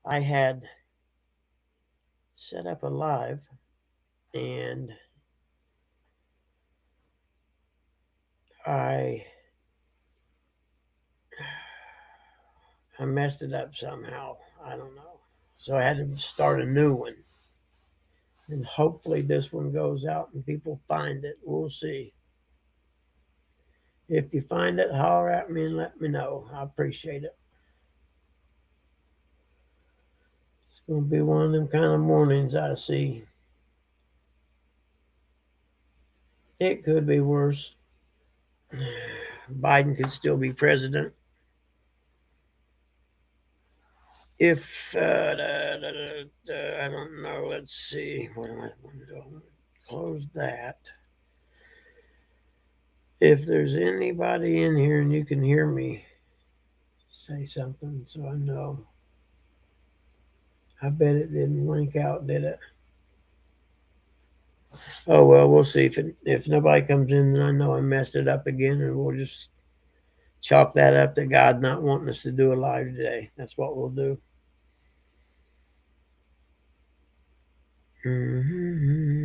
I had set up a live and I messed it up somehow. I don't know. So I had to start a new one. And hopefully this one goes out and people find it. We'll see. If you find it, holler at me and let me know. I appreciate it. It's going to be one of them kind of mornings I see. It could be worse. Biden could still be president. If, I don't know, let's see. What am I going to do? I'm going to close that. If there's anybody in here and you can hear me, say something so I know. I bet it didn't link out, did it? Oh well, we'll see. If nobody comes in, then I know I messed it up again, and we'll just chalk that up to God not wanting us to do a live today. That's what we'll do. Mm-hmm.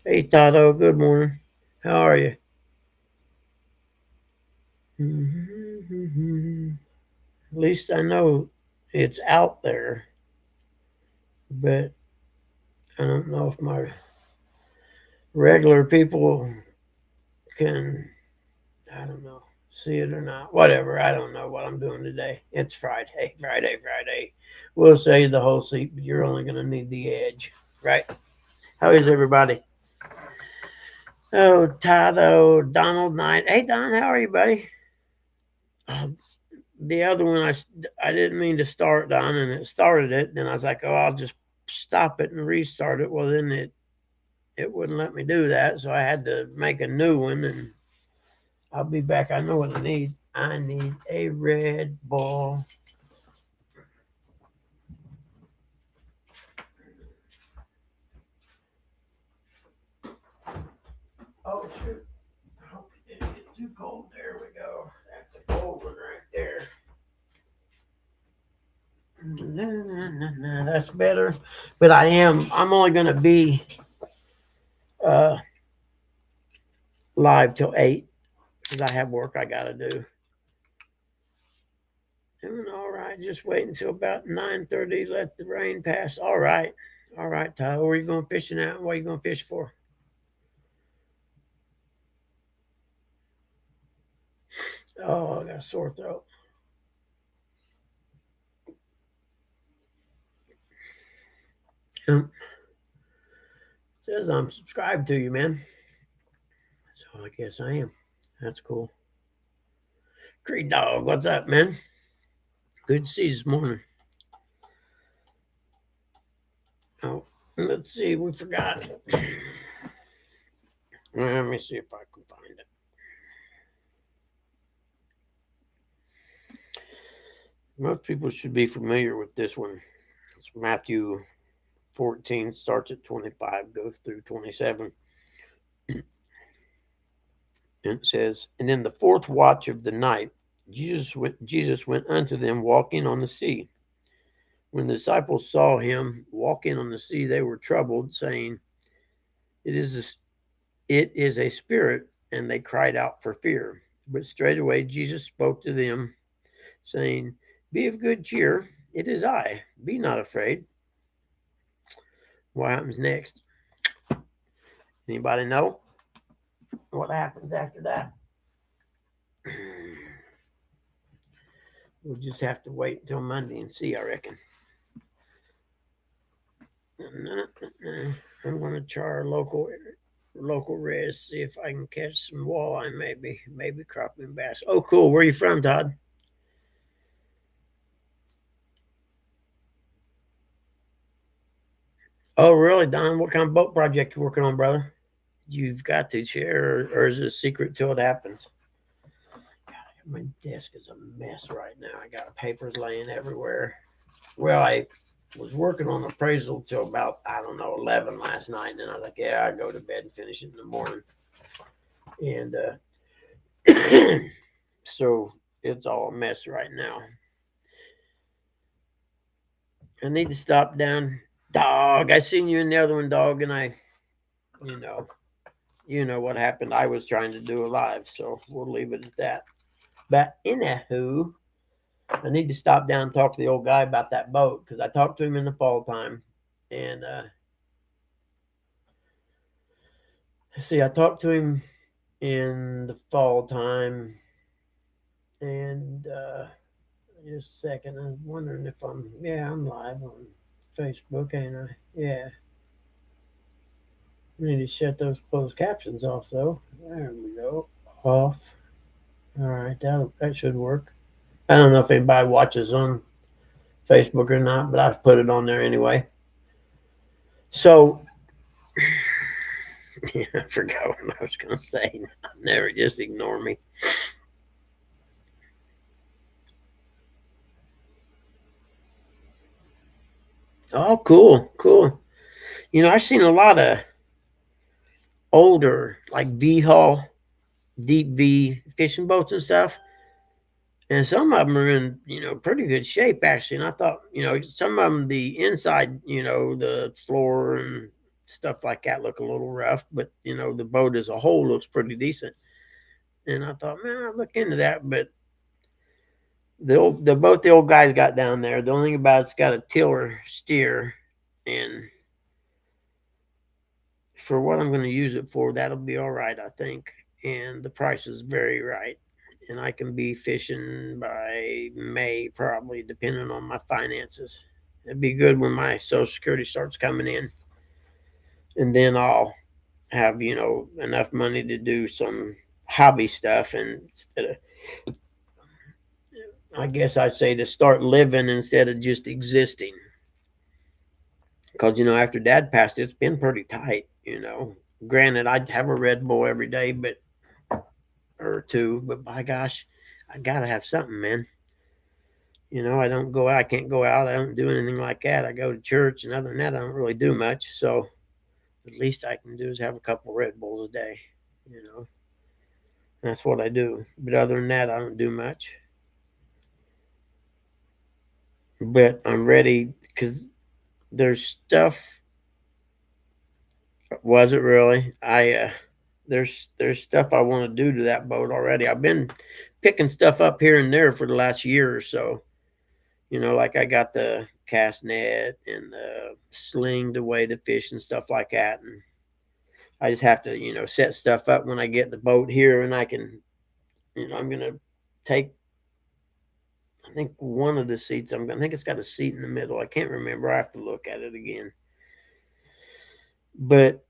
Hey Tato, good morning. How are you? Mm-hmm. At least I know it's out there, but I don't know if my regular people can, I don't know, see it or not. Whatever. I don't know what I'm doing today. It's Friday. Friday. We'll say the whole seat, but you're only going to need the edge. Right? How is everybody? Oh, Tato, Donald Knight. Hey, Don, how are you, buddy? The other one, I didn't mean to start, Don, and it started it. Then I was like, oh, I'll just stop it and restart it. Well, then it wouldn't let me do that. So I had to make a new one, and I'll be back. I know what I need. I need a Red Bull. Oh, shoot. I hope it didn't get too cold. There we go. That's a cold one right there. That's better. But I'm only going to be uh, live till 8 because I have work I got to do. Doing all right. Just wait until about 9:30. Let the rain pass. All right. All right, Tyler. Where are you going fishing at? What are you going to fish for? Oh, I got a sore throat. Says I'm subscribed to you, man. So I guess I am. That's cool. Creed Dog, what's up, man? Good to see you this morning. Oh, let's see. We forgot. Let me see if I can find it. Most people should be familiar with this one. It's Matthew 14, starts at 25, goes through 27. And it says, and in the fourth watch of the night, Jesus went unto them walking on the sea. When the disciples saw him walking on the sea, they were troubled, saying, it is a spirit, and they cried out for fear. But straightway Jesus spoke to them, saying, be of good cheer, it is I, be not afraid. What happens next? Anybody know what happens after that? We'll just have to wait until Monday and see, I reckon. I'm going to try our local res, see if I can catch some walleye, maybe crappie bass. Oh, cool. Where are you from, Todd? Oh, really, Don? What kind of boat project you working on, brother? You've got to share, or is it a secret till it happens? God, my desk is a mess right now. I got papers laying everywhere. Well, I was working on appraisal till about, I don't know, 11 last night, and then I was like, yeah, I'll go to bed and finish it in the morning. And so it's all a mess right now. I need to stop down. Dog, I seen you in the other one, dog, and you know, you know what happened. I was trying to do a live, so we'll leave it at that. But anywho, I need to stop down and talk to the old guy about that boat because I talked to him in the fall time, and see, I talked to him in the fall time, and just a second, I'm wondering if I'm live on Facebook, ain't I? Yeah. We need to shut those closed captions off, though. There we go. Off. All right, that should work. I don't know if anybody watches on Facebook or not, but I've put it on there anyway. So, yeah, I forgot what I was going to say. Never just ignore me. Oh, cool, cool. You know, I've seen a lot of older, like V hull, deep V fishing boats and stuff. And some of them are in, pretty good shape actually. And I thought, some of them, the inside, the floor and stuff like that look a little rough, but the boat as a whole looks pretty decent. And I thought, man, I'll look into that. But the boat the old guys got down there, the only thing about it's got a tiller steer, and for what I'm going to use it for, that'll be all right, I think. And the price is very right. And I can be fishing by May, probably, depending on my finances. It'd be good when my Social Security starts coming in. And then I'll have, enough money to do some hobby stuff. And I guess I'd say to start living instead of just existing. Because, after dad passed, it's been pretty tight. Granted, I'd have a Red Bull every day, but or two, but by gosh, I gotta have something, man. I don't go out, I can't go out, I don't do anything like that. I go to church, and other than that, I don't really do much. So the least I can do is have a couple Red Bulls a day, you know. That's what I do. But other than that, I don't do much. But I'm ready because there's stuff. Was it really? There's stuff I want to do to that boat already. I've been picking stuff up here and there for the last year or so. Like I got the cast net and the sling to weigh the fish and stuff like that. And I just have to, set stuff up when I get the boat here and I can, I'm going to take, I think one of the seats, I think it's got a seat in the middle. I can't remember. I have to look at it again. But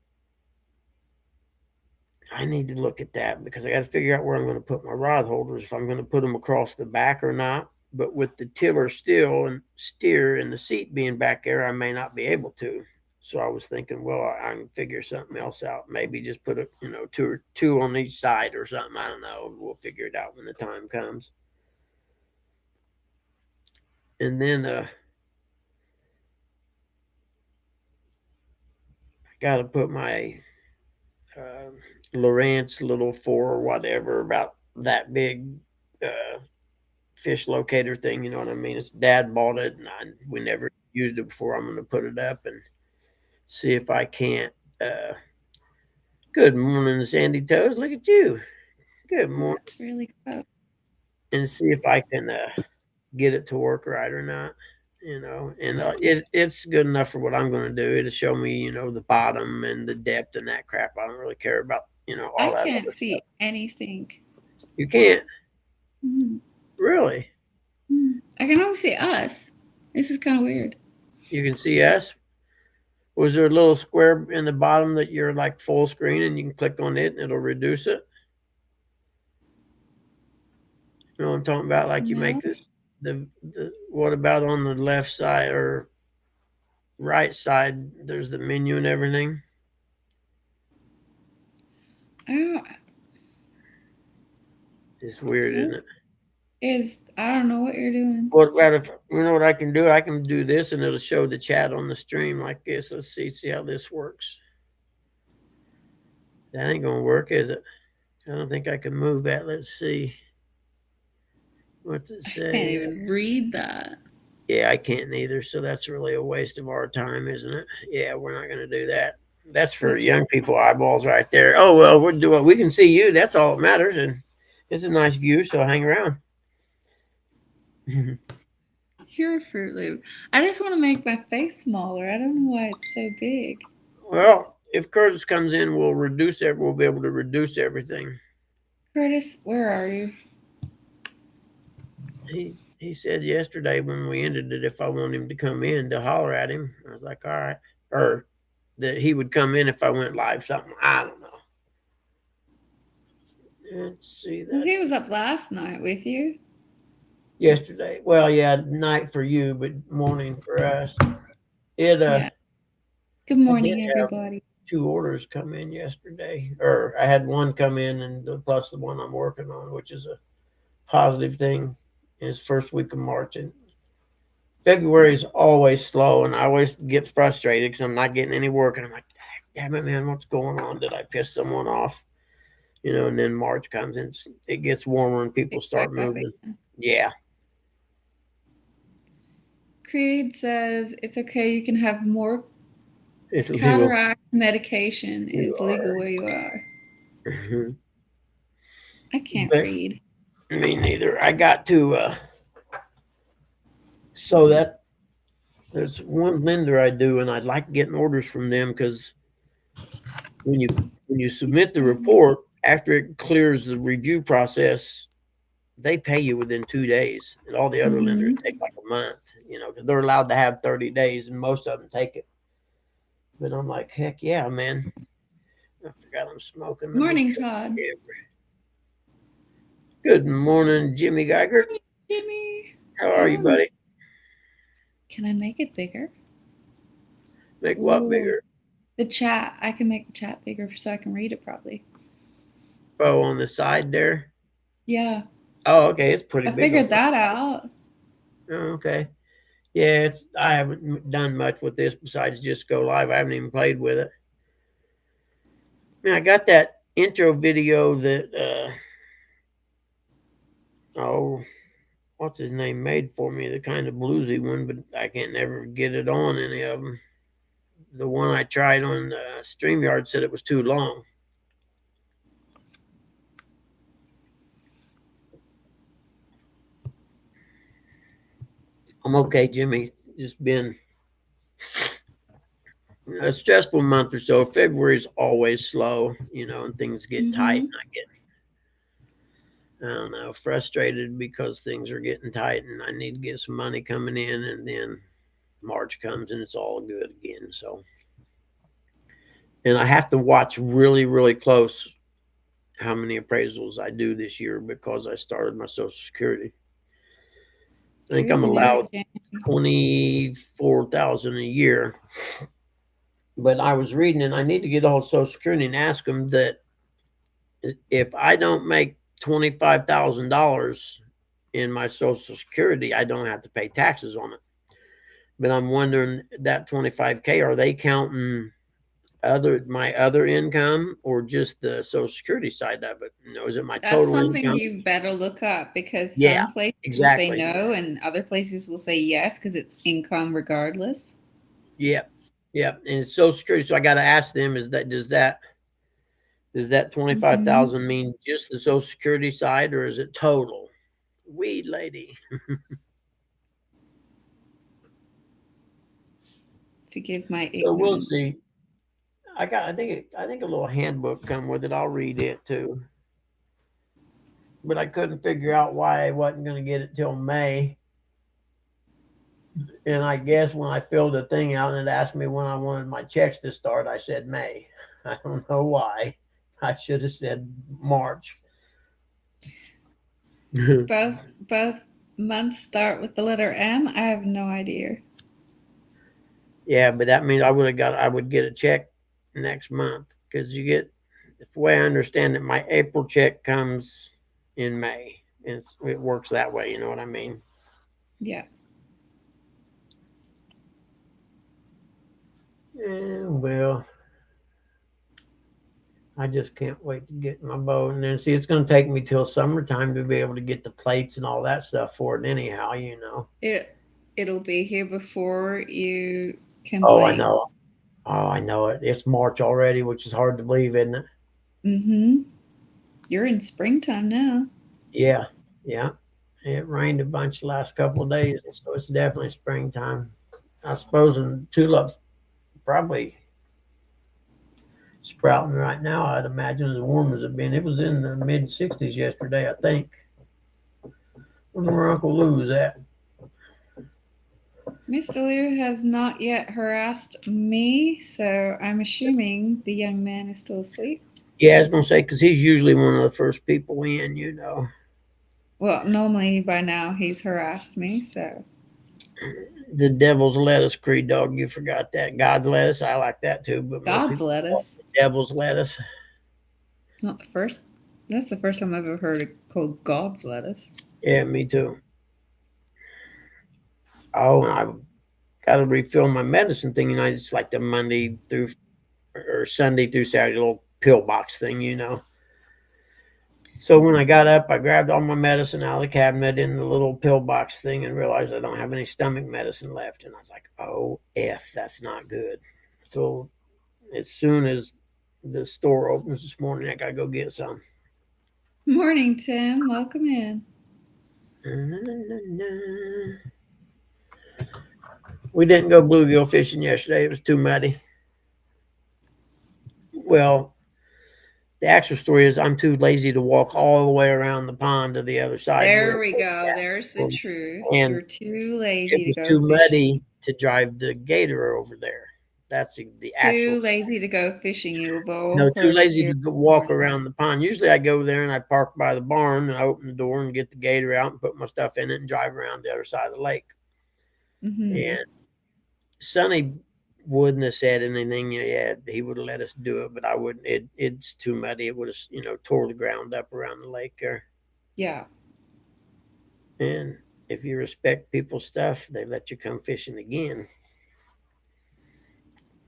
I need to look at that because I got to figure out where I'm going to put my rod holders, if I'm going to put them across the back or not. But with the tiller still and steer and the seat being back there, I may not be able to. So I was thinking, well, I can figure something else out. Maybe just put two on each side or something. I don't know. We'll figure it out when the time comes. And then I got to put my Lowrance little four or whatever, about that big fish locator thing. You know what I mean? It's dad bought it, and we never used it before. I'm going to put it up and see if I can't. Good morning, Sandy Toes. Look at you. Good morning. That's really cool. And see if I can get it to work right or not. And it's good enough for what I'm going to do. It'll show me, the bottom and the depth and that crap. I don't really care about, I all that can't other stuff. see anything. You can't Mm, really. I can only see us. This is kind of weird. You can see us. Was there a little square in the bottom that you're like full screen and you can click on it and it'll reduce it? You know what I'm talking about? Like you make No. this the what about on the left side or right side? There's the menu and everything. I don't, It's weird, what isn't it? is, I don't know what you're doing. What about if you know what I can do? I can do this and it'll show the chat on the stream like this. Let's see how this works. That ain't gonna work, is it? I don't think I can move that. Let's see. What's it Can't say? even read that. Yeah, I can't either. So that's really a waste of our time, isn't it? Yeah, we're not going to do that. That's for That's young people eyeballs right there. Oh well, we're doing. We can see you. That's all that matters, and it's a nice view. So hang around. You're a Fruit Loop. I just want to make my face smaller. I don't know why it's so big. Well, if Curtis comes in, we'll reduce it. We'll be able to reduce everything. Curtis, where are you? He said yesterday when we ended it, if I want him to come in to holler at him, I was like, all right, or that he would come in if I went live. Something I don't know. Let's see Well, that he was up last night with you. yesterday. Well, yeah, night for you, but morning for us. It Yeah. Good I did morning, have everybody. 2 orders come in yesterday, or I had one come in, and plus the one I'm working on, which is a positive thing. It's first week of March, and February is always slow, and I always get frustrated because I'm not getting any work, and I'm like, damn it, man, what's going on? Did I piss someone off? And then March comes and it gets warmer and people Pick start back up moving. again. Yeah, Creed says it's okay. You can have more it's legal. cataract medication. You It's legal are. where you are. Mhm. I can't But read. me neither. I got to. So that there's one lender I do, and I'd like getting orders from them because when you submit the report after it clears the review process, they pay you within 2 days, and all the other lenders Mm-hmm. take like a month. Because they're allowed to have 30 days, and most of them take it. But I'm like, heck yeah, man! I forgot I'm smoking. Let me Morning, try. Todd. Good morning, Jimmy Geiger. Morning, Jimmy. How are you, Oh, buddy? can I make it bigger? Make what Ooh, bigger? the chat. I can make the chat bigger so I can read it probably. Oh, on the side there. Yeah, Oh, okay. It's pretty I big on figured my that side. out. Oh, okay. Yeah, I haven't done much with this besides just go live. I haven't even played with it. I got that intro video that oh, what's his name made for me, the kind of bluesy one, but I can't never get it on any of them. The one I tried on StreamYard said it was too long. I'm okay, Jimmy. Just been a stressful month or so. February is always slow, and things get tight, Mm-hmm. and I don't know, frustrated because things are getting tight, and I need to get some money coming in, and then March comes and it's all good again. So, and I have to watch really, really close how many appraisals I do this year because I started my Social Security. I think Here's I'm a new allowed Jane. 24,000 a year. But I was reading, and I need to get a hold of Social Security and ask them that if I don't make $25,000 in my Social Security, I don't have to pay taxes on it. But I'm wondering that 25K, are they counting my other income or just the Social Security side of it? Is it my That's total something income? you better look up because Yeah, some places will say exactly. no and other places will say yes because it's income regardless. Yep. Yep. And it's Social Security. So I got to ask them, does that Mm-hmm. 25,000 mean just the Social Security side or is it total? Weed lady. Forgive my So we'll ignorance. see. I think a little handbook come with it. I'll read it too. But I couldn't figure out why I wasn't going to get it till May. And I guess when I filled the thing out and it asked me when I wanted my checks to start, I said May. I don't know why. I should have said March. Both months start with the letter M. I have no idea. Yeah, but that means I would get a check next month because the way I understand it, my April check comes in May. It works that way. You know what I mean? Yeah. Well, I just can't wait to get my boat. And then see, it's going to take me till summertime to be able to get the plates and all that stuff for it anyhow. It it'll be here before you can Oh, I blink. know. Oh, I know it. It's March already, which is hard to believe, isn't it? Mm-hmm. You're in springtime now. Yeah, yeah. It rained a bunch the last couple of days, so it's definitely springtime. I suppose in tulips probably sprouting right now. I'd imagine as warm as it been. It was in the mid 60s yesterday, I think. Where Uncle Lou's at? Mr. Liu has not yet harassed me, so I'm assuming the young man is still asleep. Yeah, I was gonna say because he's usually one of the first people in. You know, Well, normally by now he's harassed me, so the Devil's Lettuce Creed dog. You forgot that God's lettuce. I like that too, but most God's people call lettuce. it the Devil's lettuce. It's not the first. That's the first time I've ever heard it called God's lettuce. Yeah, me too. Oh, and I got to refill my medicine thing. You know, it's like the Monday through or Sunday through Saturday little pill box thing. You know. So when I got up, I grabbed all my medicine out of the cabinet in the little pill box thing and realized I don't have any stomach medicine left. And I was like, oh, F, that's not good. So as soon as the store opens this morning, I got to go get some. Morning, Tim. Welcome in. We didn't go bluegill fishing yesterday. It was too muddy. Well, the actual story is I'm too lazy to walk all the way around the pond to the other side where There we go. There's the truth. and You're too it lazy to was go too fishing. muddy to drive the gator over there. That's the actual. Too lazy to go fishing. You No, both too heard it lazy here to this walk morning. around the pond. Usually I go there and I park by the barn and I open the door and get the gator out and put my stuff in it and drive around the other side of the lake. Mm-hmm. And Sonny wouldn't have said anything. Yeah, he would have let us do it, but I wouldn't. It's too muddy. It would have, tore the ground up around the lake there. Yeah. And if you respect people's stuff, they let you come fishing again.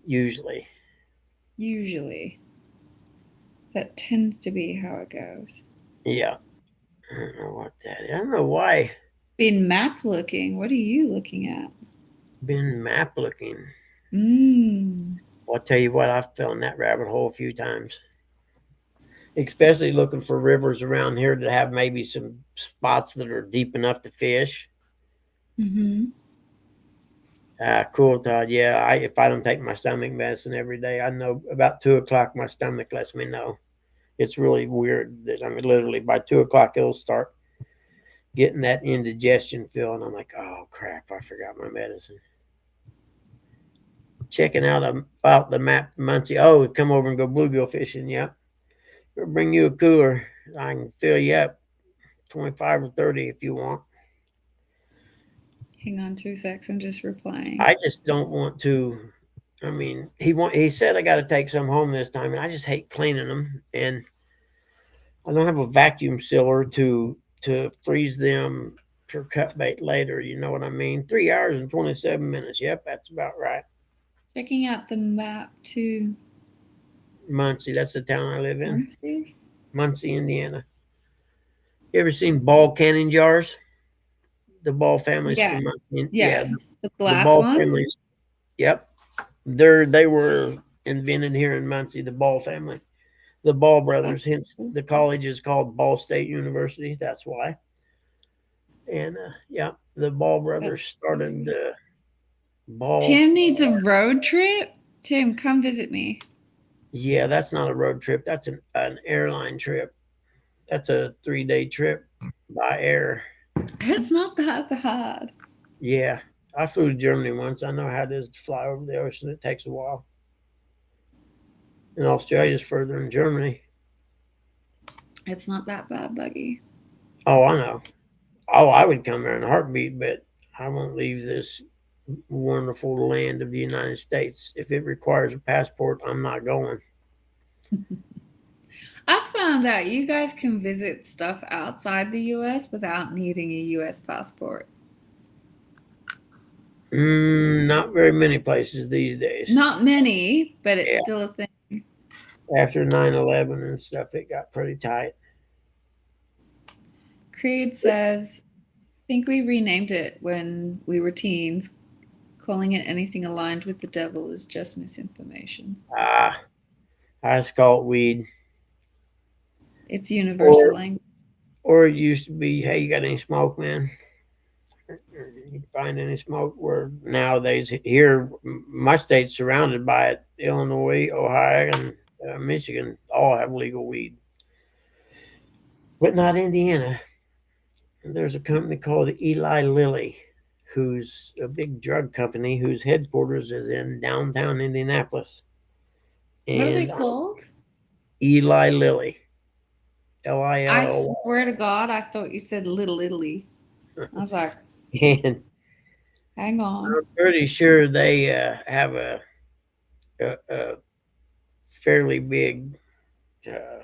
Usually. Usually. That tends to be how it goes. Yeah. I don't know what that is. I don't know why. Been map looking. What are you looking at? Been map looking. Mmm. Well, I'll tell you what, I've fell in that rabbit hole a few times. Especially looking for rivers around here that have maybe some spots that are deep enough to fish. Mm-hmm. Cool, Todd. Yeah, if I don't take my stomach medicine every day, I know about 2 o'clock my stomach lets me know. It's really weird that I mean, literally by 2 o'clock it'll start getting that indigestion feel, and I'm like, oh crap, I forgot my medicine. Checking out the map, Muncie. Oh, come over and go bluegill fishing. Yeah, we'll bring you a cooler. I can fill you up 25 or 30 if you want. Hang on 2 seconds. I'm just replying. I just don't want to. I mean, he said I got to take some home this time, and I just hate cleaning them, and I don't have a vacuum sealer to freeze them for cut bait later. You know what I mean? 3 hours and 27 minutes. Yep, that's about right. Checking out the map to Muncie, that's the town I live in. Muncie. Muncie, Indiana. You ever seen ball canning jars? The Ball families Yeah. from Muncie. Yeah, Yes. The the glass Ball ones. families. Yep, they were invented here in Muncie. The Ball family, the Ball brothers. Hence, the college is called Ball State University. That's why. And yeah, the Ball brothers started the ball. Tim needs a road trip. Tim, come visit me. Yeah, that's not a road trip. That's an airline trip. That's a 3 day trip by air. It's not that bad. Yeah, I flew to Germany once. I know how it is to fly over the ocean. It takes a while. And Australia's further than Germany. It's not that bad, Buggy. Oh, I know. Oh, I would come there in a heartbeat, but I won't leave this wonderful land of the United States. If it requires a passport, I'm not going. I found out you guys can visit stuff outside the US without needing a US passport. Not very many places these days. Not many, but it's Yeah, still a thing. after 9/11 and stuff, it got pretty tight. Creed says think we renamed it when we were teens. Calling it anything aligned with the devil is just misinformation. Ah, I just call it weed. It's universal Or language. or it used to be, hey, you got any smoke, man? You find any smoke? Where nowadays here, my state's surrounded by it. Illinois, Ohio, and Michigan all have legal weed, but not Indiana. There's a company called Eli Lilly, who's a big drug company whose headquarters is in downtown Indianapolis. What are they And called? Eli Lilly, I Lilly. swear to God, I thought you said Little Italy. I was like, And hang on. I'm pretty sure they have a fairly big uh,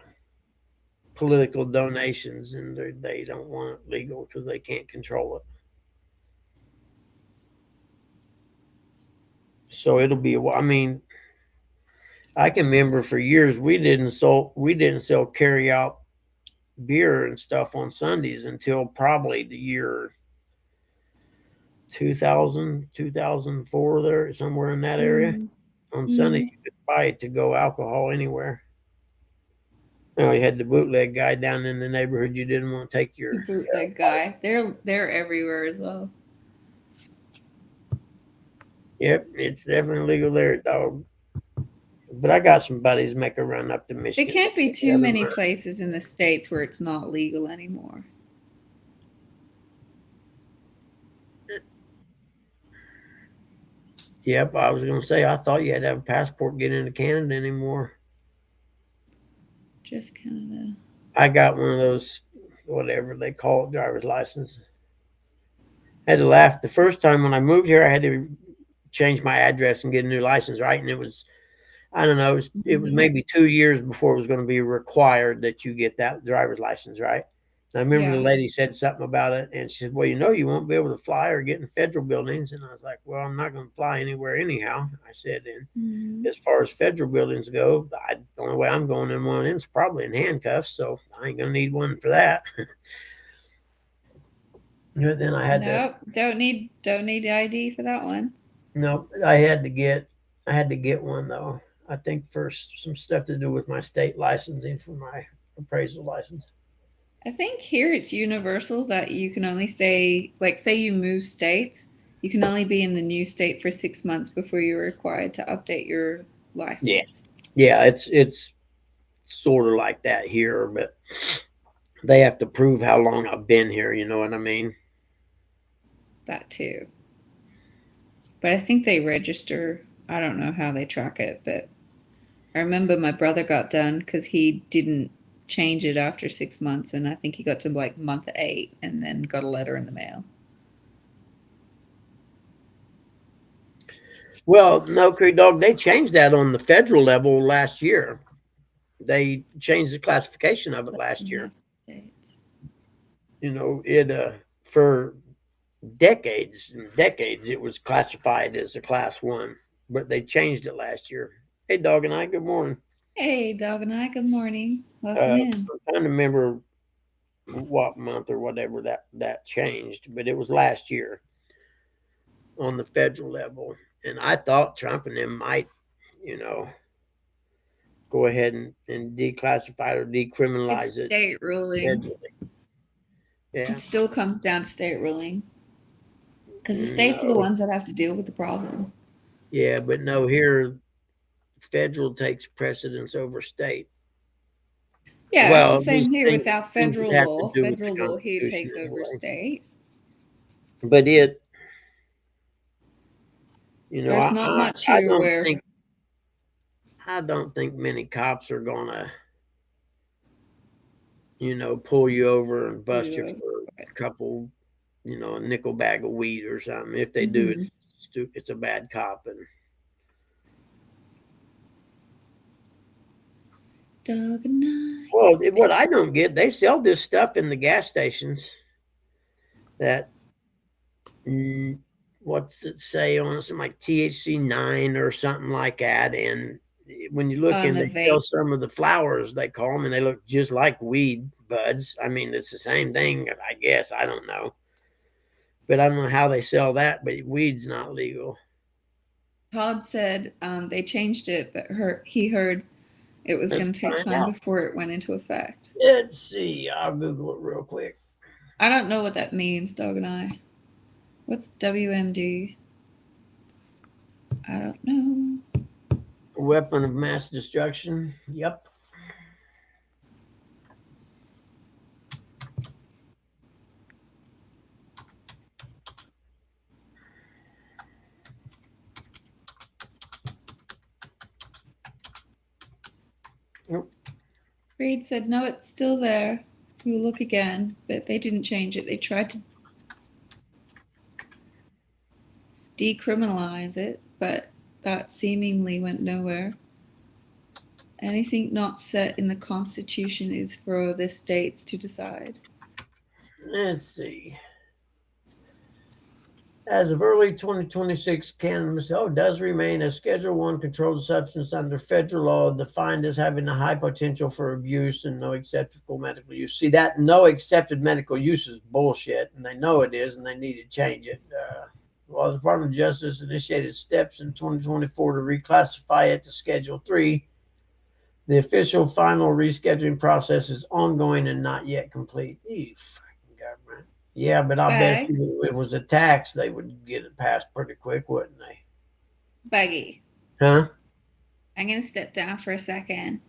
political donations, and they don't want it legal because they can't control it. So it'll be. I mean, I can remember for years we didn't sell carry out beer and stuff on Sundays until probably the year 2000, 2004, there somewhere in that area. Mm, On Sunday mm. you could buy it to go alcohol anywhere. You had the bootleg guy down in the neighborhood. You didn't want to take your. Bootleg guy. They're everywhere as well. Yep, it's definitely legal there, dog. But I got some buddies make a run up to There Michigan. can't be too many places in the States where it's not legal anymore. Yep, I was gonna say I thought you had to have a passport to get into Canada anymore. Just Canada. I got one of those, whatever they call it, driver's license. I had to laugh the first time when I moved here. I had to change my address and get a new license, right? And it was, I don't know, it was Mhm. maybe 2 years before it was going to be required that you get that driver's license, right? And I remember the Yeah. lady said something about it, and she said, "Well, you won't be able to fly or get in federal buildings." And I was like, "Well, I'm not going to fly anywhere anyhow." I said, "And Mhm. as far as federal buildings go, the only way I'm going in one of them is probably in handcuffs, so I ain't going to need one for that." But then I had to, Nope. Don't need ID for that one. no, I had to get one though. I think for some stuff to do with my state licensing for my appraisal license. I think here it's universal that you can only stay, like, say you move states, you can only be in the new state for 6 months before you're required to update your Yeah, license. yeah, it's sort of like that here, but they have to prove how long I've been here. You know what I mean? That too. But I think they register. I don't know how they track it, but I remember my brother got done because he didn't change it after 6 months, and I think he got to like month 8 and then got a letter in the mail. Well, no, Creek Dog, they changed that on the federal level last year. They changed the classification of it last year. United States. It for decades and decades it was classified as a class one, but they changed it last year. Hey, Dog and I, good morning. Hey, Dog and I, good morning. Welcome I'm in. trying to remember what month or whatever that changed, but it was last year on the federal level. And I thought Trump and them might, you know, go ahead and declassify or It's decriminalize it state ruling. federally. Yeah. It still comes down to state ruling because the states are the No. ones that have to deal with the problem. Yeah, but no, here federal takes precedence over state. Yeah, it's the Well, same these here without things that federal have to law. do with the Federal law here Constitution takes over anyway. state. But There's not I, much I here don't where think I don't think many cops are gonna, pull you over and bust you you. for a couple, a nickel bag of weed or something. If they do, Mm-hmm. it's a bad cop. And Dog and I. well, what I don't get, they sell this stuff in the gas stations that what's it say on it? Something like THC 9 or something like that. And when you look On and the they sell vape. some of the flowers, they call them, and they look just like weed buds. I mean, it's the same thing, I guess. I don't know. But I don't know how they sell that. But weed's not legal. Todd said they changed it, but he heard it was Let's going to take find time out. before it went into effect. Let's see. I'll Google it real quick. I don't know what that means, Dog and I. What's WMD? I don't know. Weapon of mass destruction. Yep. Yep. Reed said, no, it's still there. We'll look again, but they didn't change it. They tried to decriminalize it, but that seemingly went nowhere. Anything not set in the Constitution is for the states to decide. Let's see. As of early 2026, cannabis does remain a Schedule 1 controlled substance under federal law, defined as having a high potential for abuse and no acceptable medical use. See, that no accepted medical use is bullshit, and they know it is, and they need to change it. While the Department of Justice initiated steps in 2024 to reclassify it to Schedule 3, the official final rescheduling process is ongoing and not yet complete. You fucking government. Yeah, but I bet if it was a tax, they would get it passed pretty quick, wouldn't they? Baggy. Huh? I'm going to step down for a second.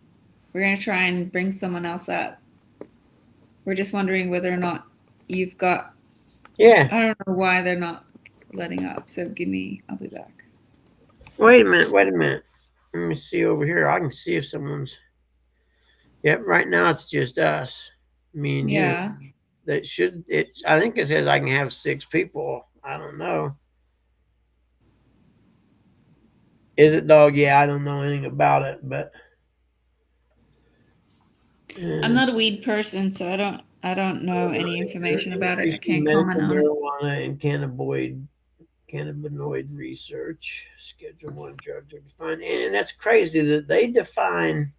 We're going to try and bring someone else up. We're just wondering whether or not you've got. Yeah. I don't know why they're not letting up. So I'll be back. Wait a minute. Let me see over here. I can see if someone's. Yep, right now it's just us. Me and Yeah. you. That should it I think it says I can have 6 people. I don't know. Is it, dog? Yeah, I don't know anything about it, but I'm not a weed person, so I don't know any information about it. I can't comment on it. Marijuana and cannabinoid research. Schedule 1 drugs are defined. And that's crazy that they define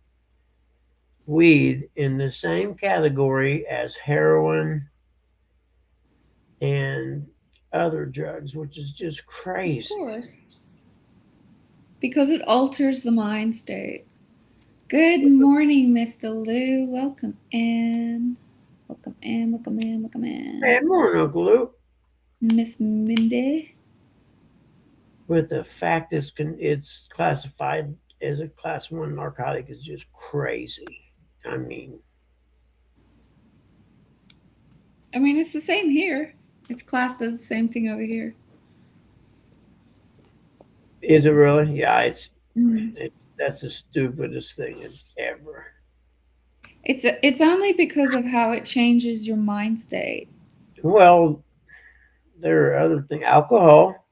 weed in the same category as heroin and other drugs, which is just crazy. Of course. Because it alters the mind state. Good morning, Mr. Lou. Welcome in. Welcome in. Hey, morning, Uncle Lou. Miss Mindy. With the fact it's classified as a class 1 narcotic is just crazy. I mean, it's the same here. It's classed as the same thing over here. Is it really? Yeah, it's that's the stupidest thing ever. It's only because of how it changes your mind state. Well, there are other things. Alcohol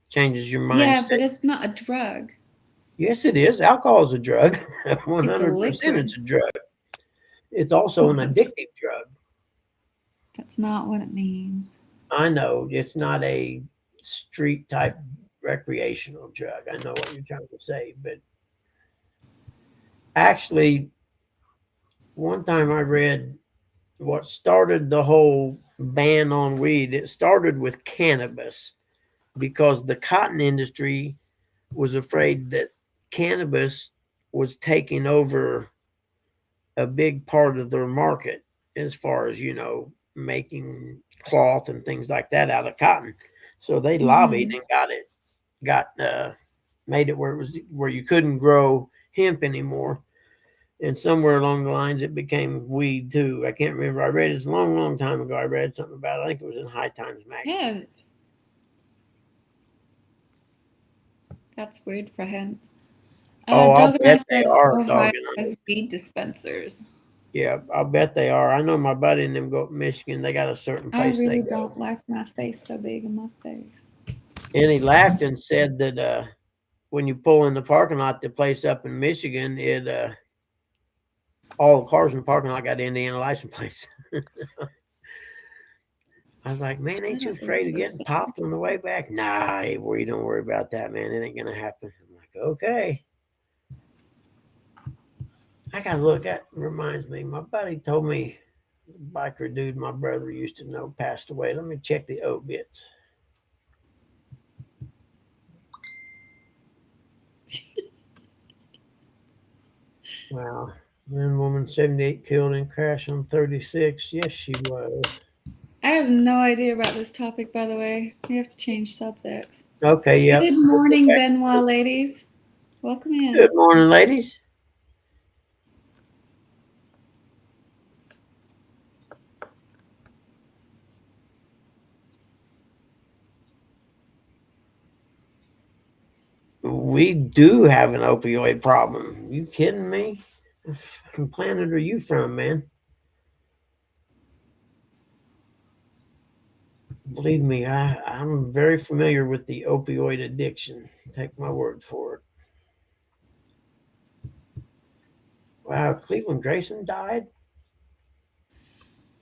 changes your mind Yeah, state. but it's not a drug. Yes, it is. Alcohol is a drug. 100%, it's a drug. It's also an addictive drug. That's not what it means. I know it's not a street type recreational drug. I know what you're trying to say, but actually, one time I read what started the whole ban on weed. It started with cannabis because the cotton industry was afraid that cannabis was taking over a big part of their market as far as, making cloth and things like that out of cotton. So they lobbied and made it where you couldn't grow hemp anymore. And somewhere along the lines, it became weed too. I can't remember. I read this a long, long time ago. I read something about it. I think it was in High Times magazine. Hemp. That's weird for hemp. I'll bet they are. Ohio has weed dispensers. Yeah, I'll bet they are. I know my buddy and them go to Michigan. They got a certain place. I really don't like my face so big in my face. And he laughed and said that when you pull in the parking lot, the place up in Michigan, all the cars in the parking lot got Indiana license plates. I was like, man, ain't you afraid of getting popped on the way back? Nah, you don't worry about that, man. It ain't gonna happen. I'm like, okay. I gotta look. That reminds me. My buddy told me biker dude my brother used to know passed away. Let me check the obits. Wow. Man, woman 78 killed in crash on 36. Yes, she was. I have no idea about this topic, by the way. We have to change subjects. Okay, yep. Good morning, Benoit ladies. Welcome in. Good morning, ladies. We do have an opioid problem. You kidding me? What fucking planet are you from, man? Believe me, I'm very familiar with the opioid addiction. Take my word for it. Wow, Cleveland Grayson died?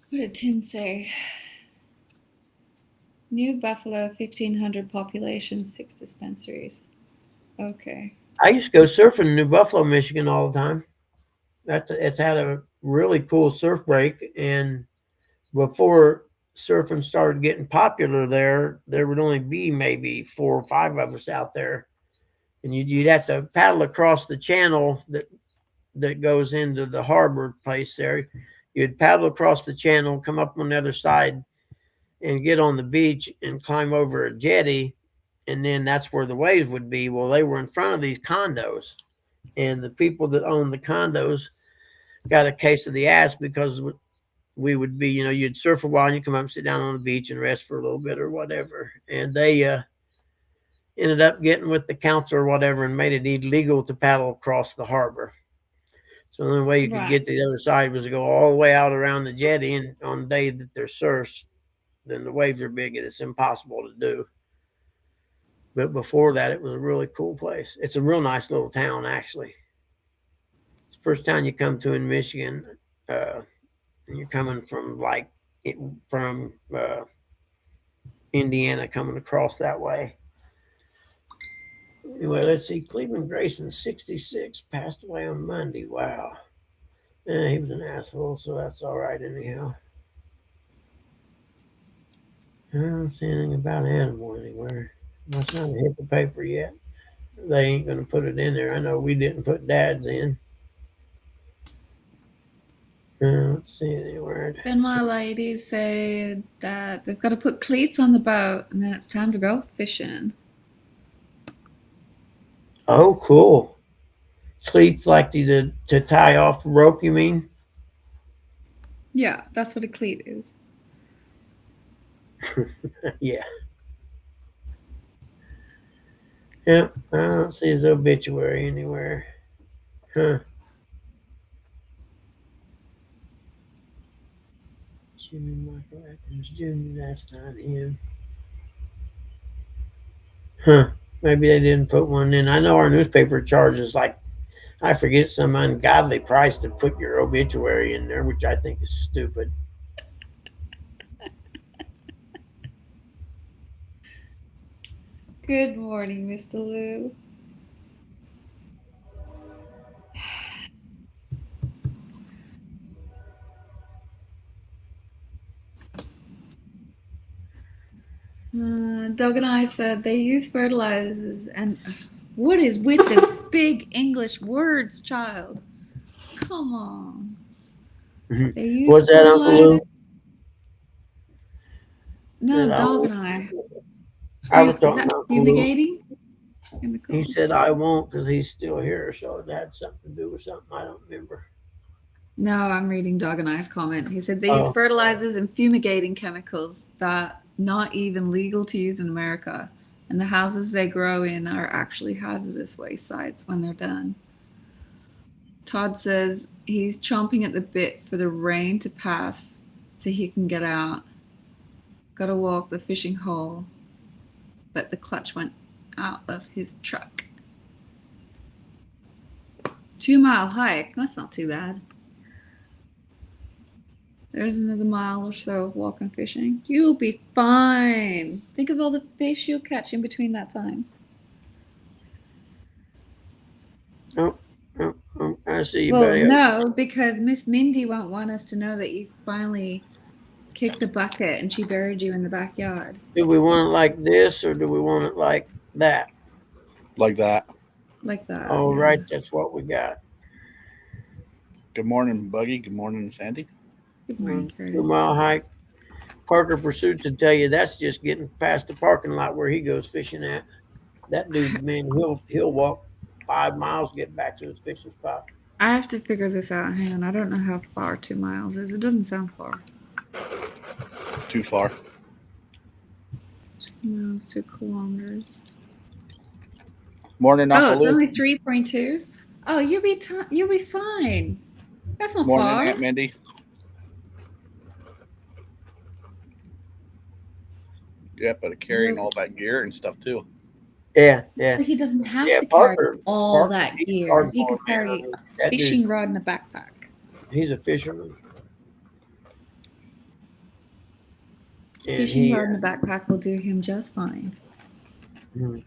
What did Tim say? New Buffalo, 1,500 population, 6 dispensaries. Okay. I used to go surfing in New Buffalo, Michigan all the time. It's had a really cool surf break, and before surfing started getting popular there would only be maybe 4 or 5 of us out there, and you'd have to paddle across the channel that goes into the harbor place there. You'd paddle across the channel, come up on the other side, and get on the beach and climb over a jetty, and then that's where the waves would be. Well, they were in front of these condos, and the people that owned the condos got a case of the ass because we would be, you'd surf a while and you come up and sit down on the beach and rest for a little bit or whatever. And they ended up getting with the council or whatever and made it illegal to paddle across the harbor. So the only way you could get to the other side was to go all the way out around the jetty. And on the day that there's surfs, then the waves are big and it's impossible to do. But before that, it was a really cool place. It's a real nice little town, actually. It's the first town you come to in Michigan. And you're coming from Indiana, coming across that way. Anyway, let's see. Cleveland Grayson, 66, passed away on Monday. Wow. Yeah, he was an asshole, so that's all right anyhow. I don't see anything about Animal anywhere. Must not have hit the paper yet. They ain't going to put it in there. I know we didn't put Dad's in. Let's see anywhere. Benoit ladies say that they've got to put cleats on the boat and then it's time to go fishing. Oh, cool. Cleats like to tie off the rope, you mean? Yeah, that's what a cleat is. Yeah. Yep, I don't see his obituary anywhere. Huh. Jimmy Michael Atkins Jr., that's not him. Huh. Maybe they didn't put one in. I know our newspaper charges I forget, some ungodly price to put your obituary in there, which I think is stupid. Good morning, Mr. Lou. Doug and I said they use fertilizers, and what is with the big English words, child? Come on. They use Was that Uncle Lou? No, Dog and I. I was talking Is that about Uncle Lou. fumigating? He said I won't because he's still here, so it had something to do with something I don't remember. No, I'm reading Dog and I's comment. He said they use fertilizers and fumigating chemicals that not even legal to use in America, and the houses they grow in are actually hazardous waste sites when they're done. Todd says he's chomping at the bit for the rain to pass so he can get out. Gotta walk the fishing hole, but the clutch went out of his truck. 2-mile hike, that's not too bad. There's another mile or so of walking fishing. You'll be fine. Think of all the fish you'll catch in between that time. Oh, I see you, Well, buddy. no, because Miss Mindy won't want us to know that you finally kicked the bucket and she buried you in the backyard. Do we want it like this or do we want it like that? Like that. Like that. All Yeah. right, that's what we got. Good morning, Buggy. Good morning, Sandy. Good morning, Curtis. 2 mile hike. Parker Pursuits will tell you that's just getting past the parking lot where he goes fishing at. That dude, man, he'll walk 5 miles to get back to his fishing spot. I have to figure this out. Hang on. I don't know how far 2 miles is. It doesn't sound far. Too far. 2 miles, 2 kilometers. Morning, Oh, Uncle it's Luke. only 3.2. Oh, you'll be fine. That's not Morning, far. Aunt Mindy. Yeah, but carrying all that gear and stuff too. Yeah. But he doesn't have Yeah, to carry Parker- all Parker, that he's gear. hardcore, He could man. carry a That dude, fishing rod and a backpack. he's a fisherman. And Fishing he, rod and a backpack will do him just fine. Mhm.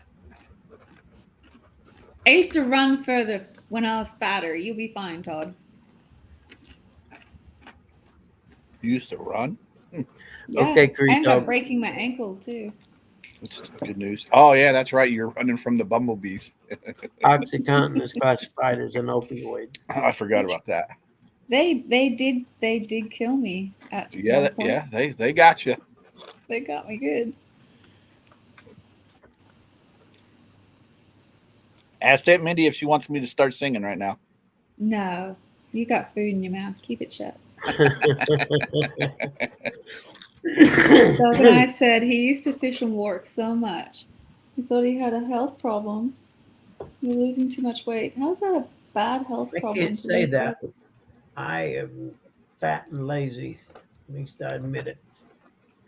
I used to run further when I was fatter. You'll be fine, Todd. You used to run. Yeah. Okay, Creed I ended up dog. breaking my ankle too. That's good news. Oh yeah, that's right. You're running from the bumblebees. OxyContin is classified as an opioid. I forgot about that. They did kill me at Yeah, one point. yeah. They got you. They got me good. Ask Aunt Mindy if she wants me to start singing right now. No, you got food in your mouth. Keep it shut. Doug and I said he used to fish and work so much. He thought he had a health problem. You're losing too much weight. How's that a bad health I problem? can't to say lose that. weight? I am fat and lazy. At least I admit it.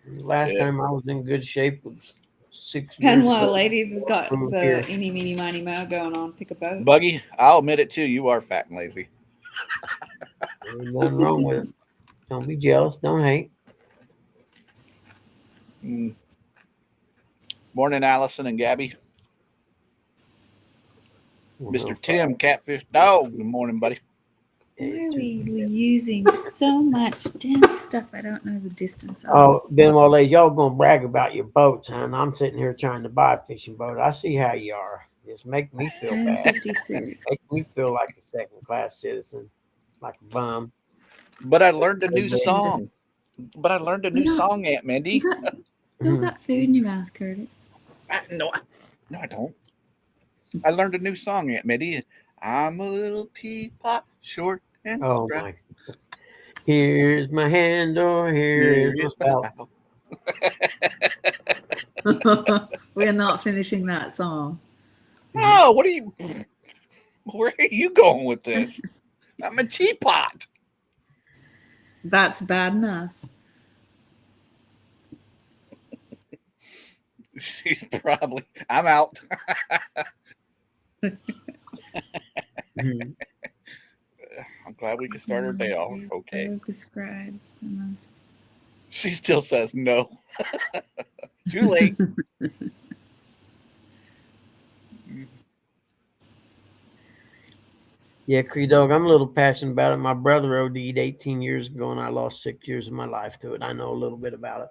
Last Yeah. time I was in good shape was 6 years Penwell ago. ladies has got Over the here. eeny, meeny, miny, mo going on. Pick a boat. Buggy, I'll admit it too. You are fat and lazy. There's nothing wrong with it. Don't be jealous. Don't hate. Mm. Morning, Allison and Gabby. Mr. Tim, Catfish Dog. Good morning, buddy. Why are we using so much dense stuff? I don't know the distance of. Oh, Benwell ladies, y'all gonna brag about your boats, and I'm sitting here trying to buy a fishing boat. I see how you are. Just make me feel bad. 1056. Make me feel like a second-class citizen, like a bum. But I learned a new Okay. song. You got- Aunt Mindy. You still got food in your mouth, Curtis. No, I don't. I learned a new song, Aunt Mindy. I'm a little teapot, short and Oh straight. my! Here's my handle. Here's my spout. We're not finishing that song. Oh, where are you going with this? I'm a teapot. That's bad enough. She's probably, I'm out. Mhm. I'm glad we could start her day off. Okay. Described the most. She still says no. Too late. Yeah, Cree Dog, I'm a little passionate about it. My brother OD'd 18 years ago, and I lost 6 years of my life to it. I know a little bit about it.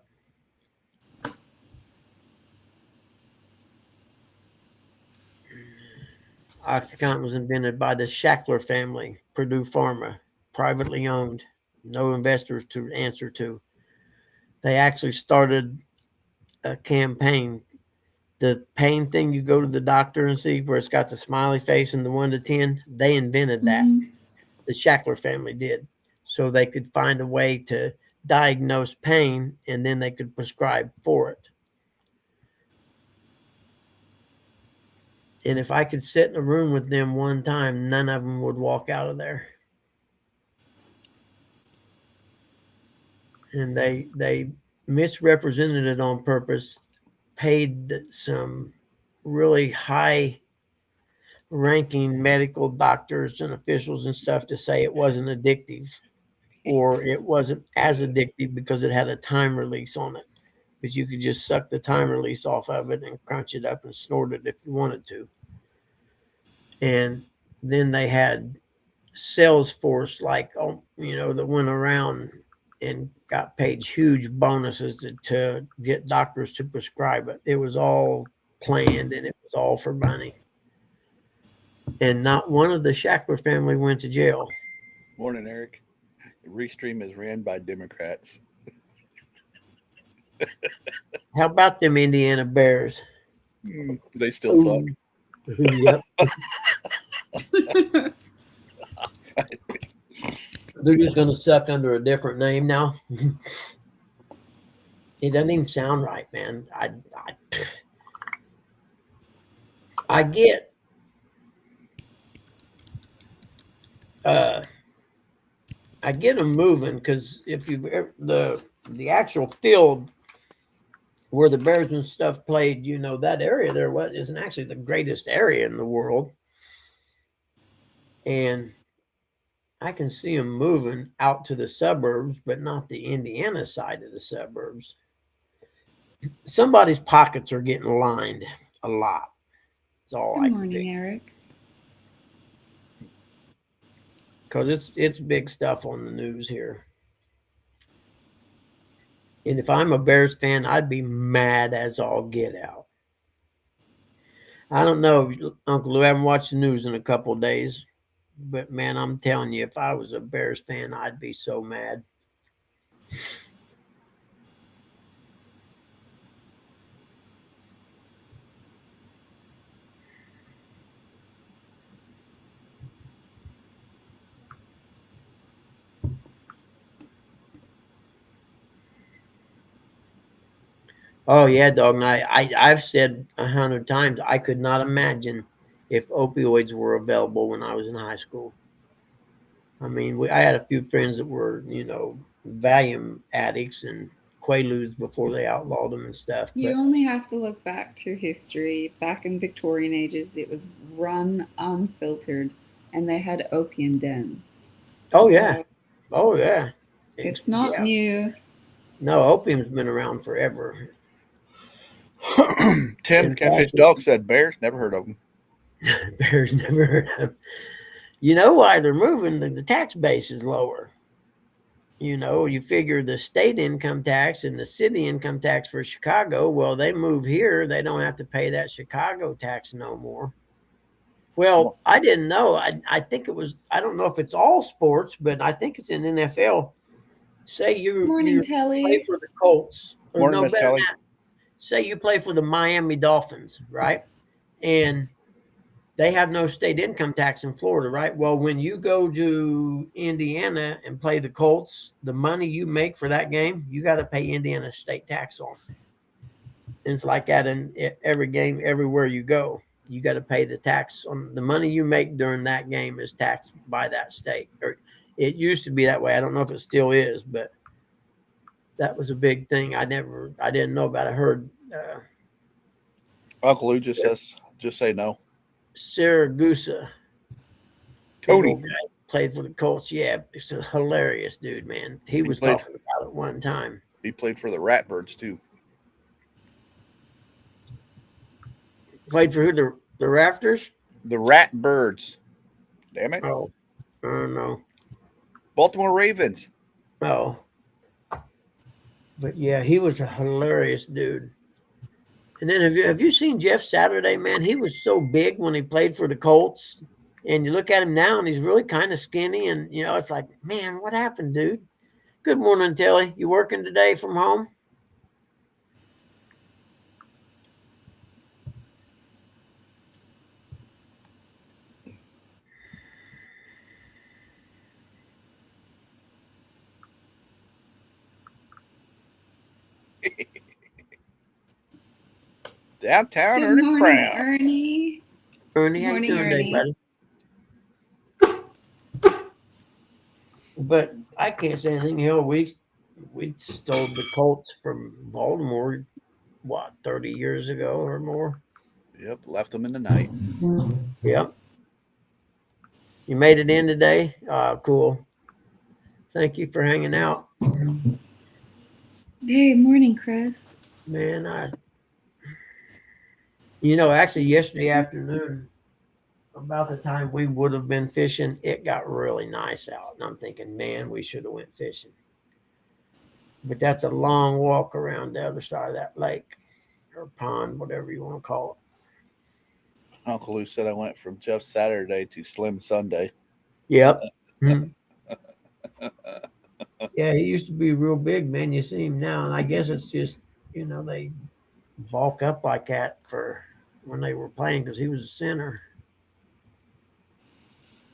OxyContin was invented by the Shackler family, Purdue Pharma, privately owned, no investors to answer to. They actually started a campaign. The pain thing, you go to the doctor and see where it's got the smiley face and the 1 to 10, they invented that. Mhm. The Shackler family did, so they could find a way to diagnose pain and then they could prescribe for it. And if I could sit in a room with them one time, none of them would walk out of there. And they misrepresented it on purpose, paid some really high ranking medical doctors and officials and stuff to say it wasn't addictive, or it wasn't as addictive because it had a time release on it, because you could just suck the time release off of it and crunch it up and snort it if you wanted to. And then they had Salesforce, like, that went around and got paid huge bonuses to get doctors to prescribe it. It was all planned and it was all for money. And not one of the Shackler family went to jail. Morning, Eric. Restream is ran by Democrats. How about them Indiana Bears? They still suck. Yep. They're just going to suck under a different name now. It doesn't even sound right, man. I get them moving, because if you the actual field where the Bears and stuff played, that area there isn't actually the greatest area in the world, and I can see them moving out to the suburbs, but not the Indiana side of the suburbs. Somebody's pockets are getting lined a lot. That's all I Good can morning, think. Eric. Because it's big stuff on the news here. And if I'm a Bears fan, I'd be mad as all get out. I don't know, Uncle Lou, I haven't watched the news in a couple of days. But, man, I'm telling you, if I was a Bears fan, I'd be so mad. Oh, yeah, dog. And I've said 100 times, I could not imagine if opioids were available when I was in high school. I mean, I had a few friends that were, Valium addicts and Quaaludes before they outlawed them and stuff. You But only have to look back to history. Back in Victorian ages, it was run unfiltered, and they had opium dens. oh yeah, oh yeah, It's not yeah. new. No, opium's been around forever. Tim In Catfish fact, Dog said Bears. Never heard of them. Bears never heard of them. You know why they're moving? The tax base is lower. You figure the state income tax and the city income tax for Chicago, well, they move here. They don't have to pay that Chicago tax no more. Well, I didn't know. I think it was, I don't know if it's all sports, but I think it's in NFL. Say you Morning, play Telly. for the Colts. Or Morning, no, Miss better Telly. than that. Say you play for the Miami Dolphins, right? And they have no state income tax in Florida, right? Well, when you go to Indiana and play the Colts, the money you make for that game, you got to pay Indiana state tax on. And it's like that in every game, everywhere you go. You got to pay the tax on the money you make during that game is taxed by that state. Or it used to be that way. I don't know if it still is, but that was a big thing. I didn't know about it. I heard Uncle Lou just says, just say no. Saragusa. Tony played for the Colts. Yeah, he's a hilarious dude, man. He was played- talking about it one time. He played for the Ratbirds too. Played for who? The Rafters? The Ratbirds. Damn it. Oh, I don't know. Baltimore Ravens. Oh. But yeah, he was a hilarious dude. And then have you seen Jeff Saturday, man? He was so big when he played for the Colts. And you look at him now and he's really kind of skinny. And, it's like, man, what happened, dude? Good morning, Telly. You working today from home? Downtown Good Ernest morning, Brown. Ernie. Ernie, how you Morning, doing today, Ernie. buddy? But I can't say anything. Hell, we stole the Colts from Baltimore, 30 years ago or more? Yep, left them in the night. Yep. You made it in today? Cool. Thank you for hanging out. Hey, morning, Chris. Man, actually yesterday afternoon, about the time we would have been fishing, it got really nice out. And I'm thinking, man, we should have went fishing. But that's a long walk around the other side of that lake or pond, whatever you want to call Uncle Lou said I went from Jeff Saturday to Slim Sunday. it. Yep. Mhm. Yeah, he used to be real big, man. You see him now, and I guess it's just, they bulk up like that for when they were playing because he was a center.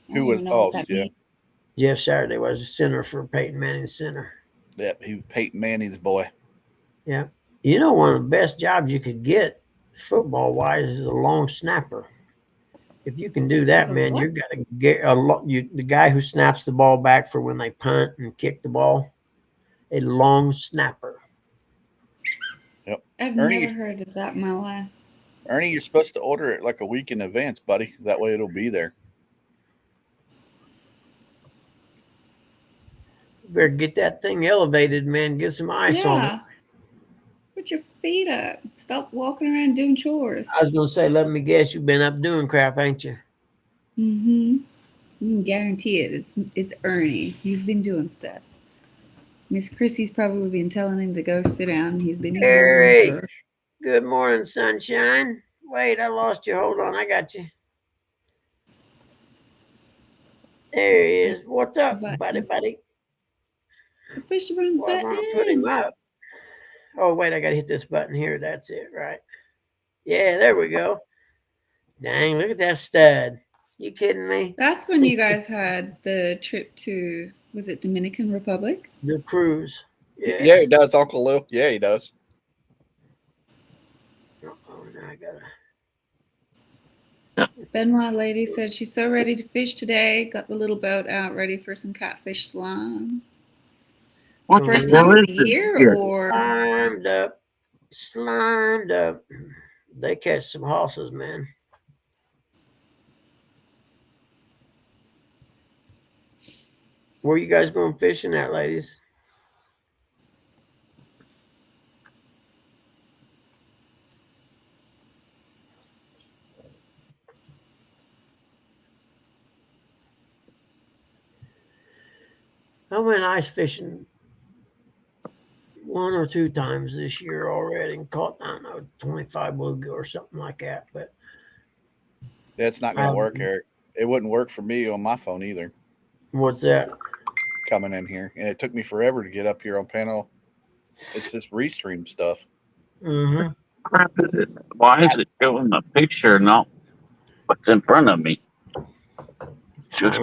I Who don't was? even know Oh, what that yeah. means. Jeff Saturday was a center for Peyton Manning's center. Yep, he was Peyton Manning's boy. Yeah. One of the best jobs you could get football wise is a long snapper. If you can do that, Is a man, what? you're got to get a lot. The guy who snaps the ball back for when they punt and kick the ball, a long snapper. I've Ernie- never heard of that in my life. Ernie, you're supposed to order it like a week in advance, buddy. That way it'll be there. You better get that thing elevated, man. Get some ice on it. Yeah. Put your feet up. Stop walking around doing chores. I was gonna say, let me guess, you've been up doing crap, ain't you? Mm-hmm. You can guarantee it. It's Ernie. He's been doing stuff. Miss Chrissy's probably been telling him to go sit down. He's been Gary. ignoring her. Good morning, sunshine. Wait, I lost you. Hold on, I got you. There he is. What's up, buddy? Push the wrong Well, I'm gonna put him button. up. Oh, wait, I gotta hit this button here. That's it, right? Yeah, there we go. Dang, look at that stud. You kidding me? That's when you guys had the trip to, was it Dominican Republic? The cruise. Yeah, he does, Uncle Lou. Yeah, he does. Oh, now I gotta. Benoit lady said she's so ready to fish today. Got the little boat out ready for some catfish slime. What First the time hell of the year or Slimed up. They catch some horses, man. Where you guys going fishing at, ladies? I went ice fishing 1 or 2 times this year already and caught, I don't know, 25 bluegill or something like that. But That's not going to work, Eric. It wouldn't work for me on my phone either. What's that? Coming in here. And it took me forever to get up here on panel. It's this restream stuff. Mm-hmm. Crap is it? Why is it showing a picture, not what's in front of me? Just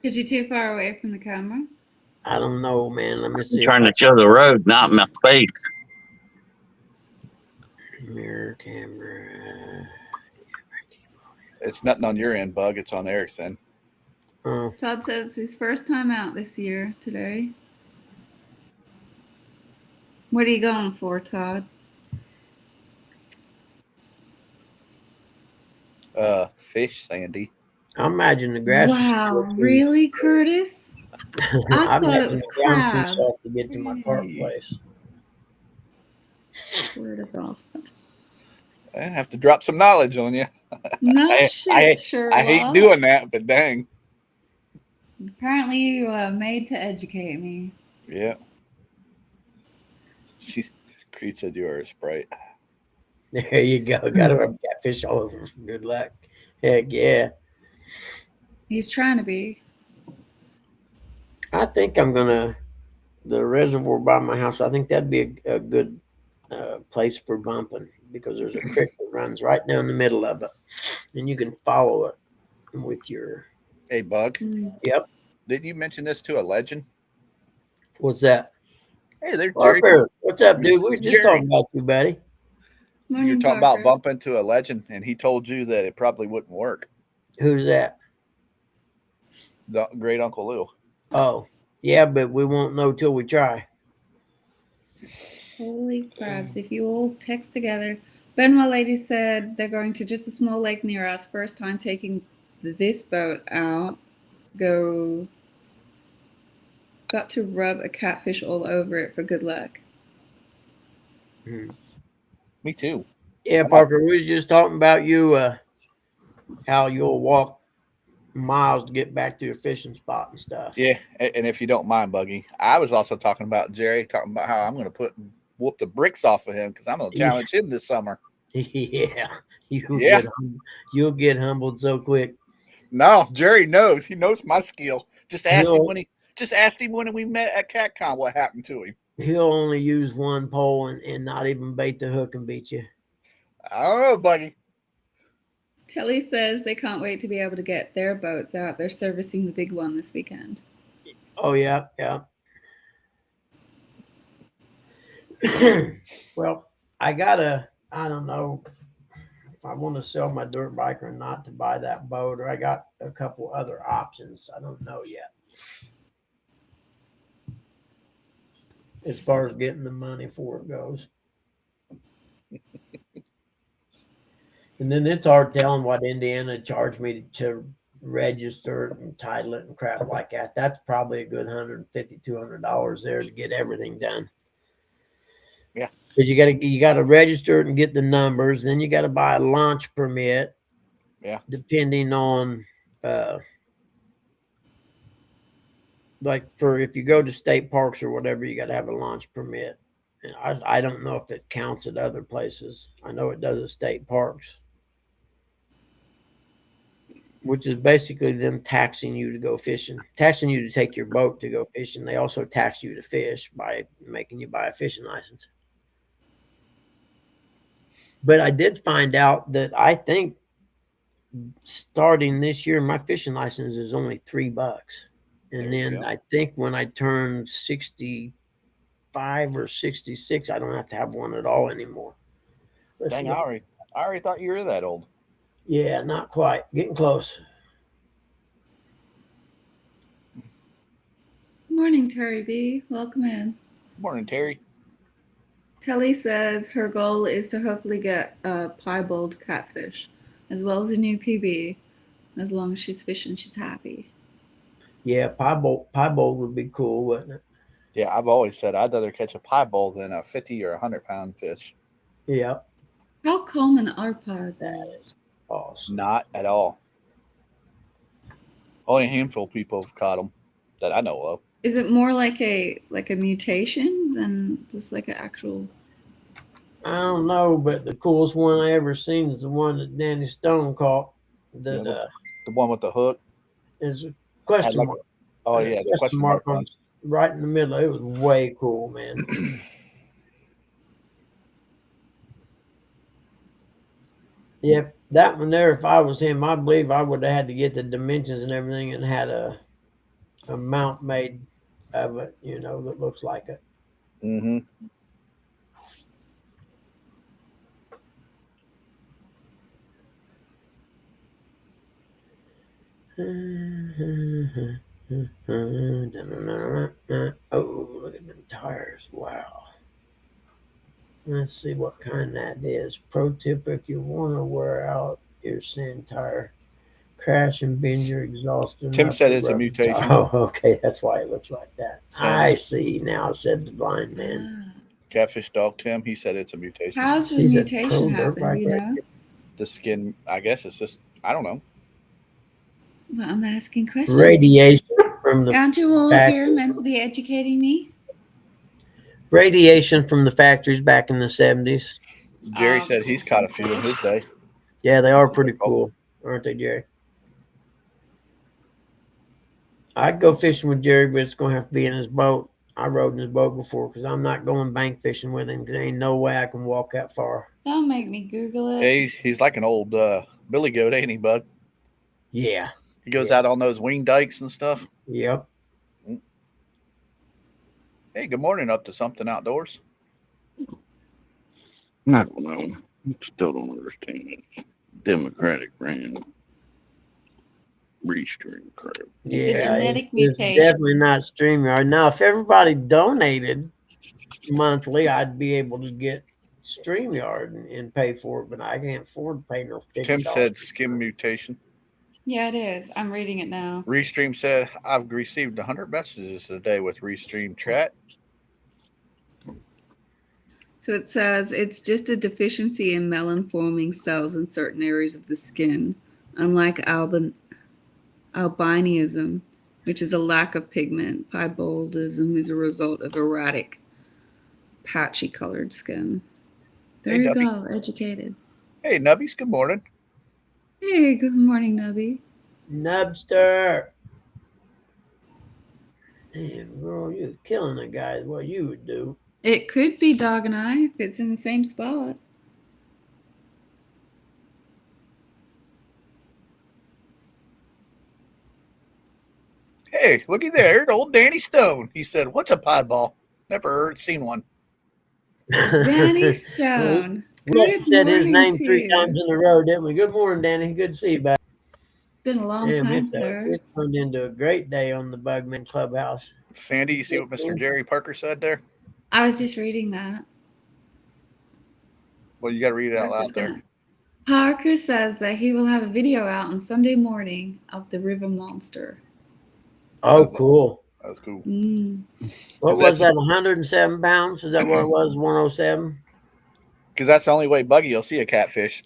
is you too far away from the camera? I don't know, man. Let me see. trying to show the road, not my face. Mirror camera. It's nothing on your end, Bug. It's on Eric's end. Oh, Todd says his first time out this year today. What are you going for, Todd? Fish, Sandy. I imagine the grass. Wow, really, Curtis? I thought it was I'm too crabs. soft to get to my park place. Word of God. I have to drop some knowledge on you. No I- shit, Sherlock. I hate doing that, but dang. Apparently, you made to educate me. Yeah. Creed said you are a Sprite. There you go. Got to have catfish all over. Good luck. Heck yeah. He's trying to be. I think I'm gonna the reservoir by my house. I think that'd be a good place for bumping because there's a creek that runs right down the middle of it, and you can follow it with your. Hey, Bug. Yep. Didn't you mention this to a legend? What's that? Hey, there's Jerry. Parker. What's up, dude? We were just Jerry. talking about you, buddy. Morning, You're talking Parker. about bumping to a legend, and he told you that it probably wouldn't work. Who's that? The great Uncle Lou. Oh, yeah, but we won't know till we try. Holy crabs. If you all text together. Benoit lady said they're going to just a small lake near us. First time taking this boat out. Got to rub a catfish all over it for good luck. Me too. Yeah, Parker, we was just talking about you how you'll walk miles to get back to your fishing spot and stuff. Yeah, and if you don't mind, Buggy, I was also talking about Jerry, talking about how I'm going to whoop the bricks off of him because I'm going to challenge him this summer. Yeah, Yeah. you'll get humbled so quick. No, Jerry knows. He knows my skill. Just asked He'll- him when we met at CatCon what happened to him. He'll only use one pole and not even bait the hook and beat you. I don't know, Buggy. Telly says they can't wait to be able to get their boats out. They're servicing the big one this weekend. Oh yeah, yeah. Well, I don't know if I want to sell my dirt bike or not to buy that boat, or I got a couple other options. I don't know yet. As far as getting the money for it goes. And then it's hard telling what Indiana charged me to register it and title it and crap like that. That's probably a good $150, $200 there to get everything done. Yeah. Because you gotta register it and get the numbers. Then you gotta buy a launch permit. Yeah. Depending on like for if you go to state parks or whatever, you gotta have a launch permit. And I don't know if it counts at other places. I know it does at state parks. Which is basically them taxing you to go fishing, taxing you to take your boat to go fishing. They also tax you to fish by making you buy a fishing license. But I did find out that I think starting this year, my fishing license is only $3. And There you then go. I think when I turn 65 or 66, I don't have to have one at all anymore. Dang, I already thought you were that old. Yeah, not quite. Getting close. Morning, Terry B. Welcome in. Morning, Terry. Telly says her goal is to hopefully get a piebald catfish, as well as a new PB. As long as she's fishing, she's happy. Yeah, piebald would be cool, wouldn't it? Yeah, I've always said I'd rather catch a piebald than a 50 or 100-pound fish. Yeah. How common are piebalds? That is awesome. Not at all. Only a handful of people have caught them that I know of. Is it more like a mutation than just like an actual? I don't know, but the coolest one I ever seen is the one that Danny Stone caught. That Yeah, the one with the hook. is a question like- mark. Oh yeah, the question mark on one. right in the middle. It was way cool, man. Yep, that one there. If I was him, I believe I would have had to get the dimensions and everything, and had a mount made of it. You know, that looks like it. Mm-hmm. Oh, look at them tires. Wow. Let's see what kind that is. Pro tip: if you want to wear out your sand tire, crash and bend your exhaust. Tim said it's a mutation. Oh, okay. That's why it looks like that. So- I see now, said the blind man. Catfish dog Tim, he said it's a mutation. How's the She's a mutation pro happen? dirt Do you bike know? The skin, I guess it's just, I don't know. Well, I'm asking questions. Radiation from the Aren't you all factory. here meant to be educating me? Radiation from the factories back in the 70s. Jerry said he's caught a few in his day. Yeah, they are pretty cool, aren't they, Jerry? I'd go fishing with Jerry, but it's going to have to be in his boat. I rode in his boat before because I'm not going bank fishing with him because there ain't no way I can walk that far. Don't make me Google it. Yeah, he's like an old billy goat, ain't he, bud? Yeah. He goes Yeah. out on those wing dikes and stuff. Yep. Hey, good morning, up to something outdoors. I don't know. Still don't understand it. Democratic brand. Restream crap. Yeah. genetic It's mutation. definitely not StreamYard. Now, if everybody donated monthly, I'd be able to get StreamYard and pay for it, but I can't afford to pay no $50. Tim said skin mutation. Yeah, it is. I'm reading it now. Restream said, I've received 100 messages a day with Restream chat. So it says it's just a deficiency in melon forming cells in certain areas of the skin, Unlike albinism, which is a lack of pigment, piebaldism is a result of erratic, patchy colored skin. There Hey, you Nubby. go, educated. Hey, Nubbies. Good morning. Hey, good morning, Nubby. Nubster. Man, girl, you're killing a guy. Is what you would do. It could be Dog and I if it's in the same spot. Hey, looky there, old Danny Stone. He said, "What's a podball? Never seen one." Danny Stone. We Good just said his morning name to 3 you. times in a row, didn't we? Good morning, Danny. Good to see you back. Been a long Damn, time, it's sir. turned into a great day on the Bugman Clubhouse. Sandy, you see what Mr. Jerry Parker said there? I was just reading that. Well, you got to read it out loud there. Parker says that he will have a video out on Sunday morning of the River Monster. Oh, cool. That was cool. What Is was that- that, 107 pounds? Is that what it was, 107? Because that's the only way Buggy will see a catfish.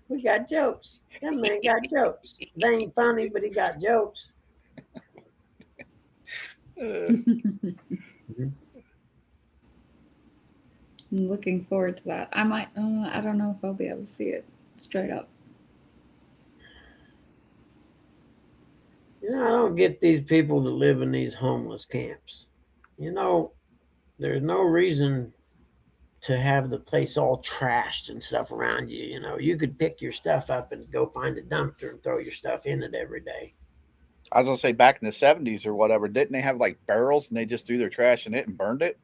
We got jokes. That man got jokes. They ain't funny, but he got jokes. I'm looking forward to that. I might, I don't know if I'll be able to see it straight up. You know, I don't get these people that live in these homeless camps. You know, there's no reason to have the place all trashed and stuff around you. You know, you could pick your stuff up and go find a dumpster and throw your stuff in it every day. I was going to say back in the 70s or whatever, didn't they have like barrels and they just threw their trash in it and burned it?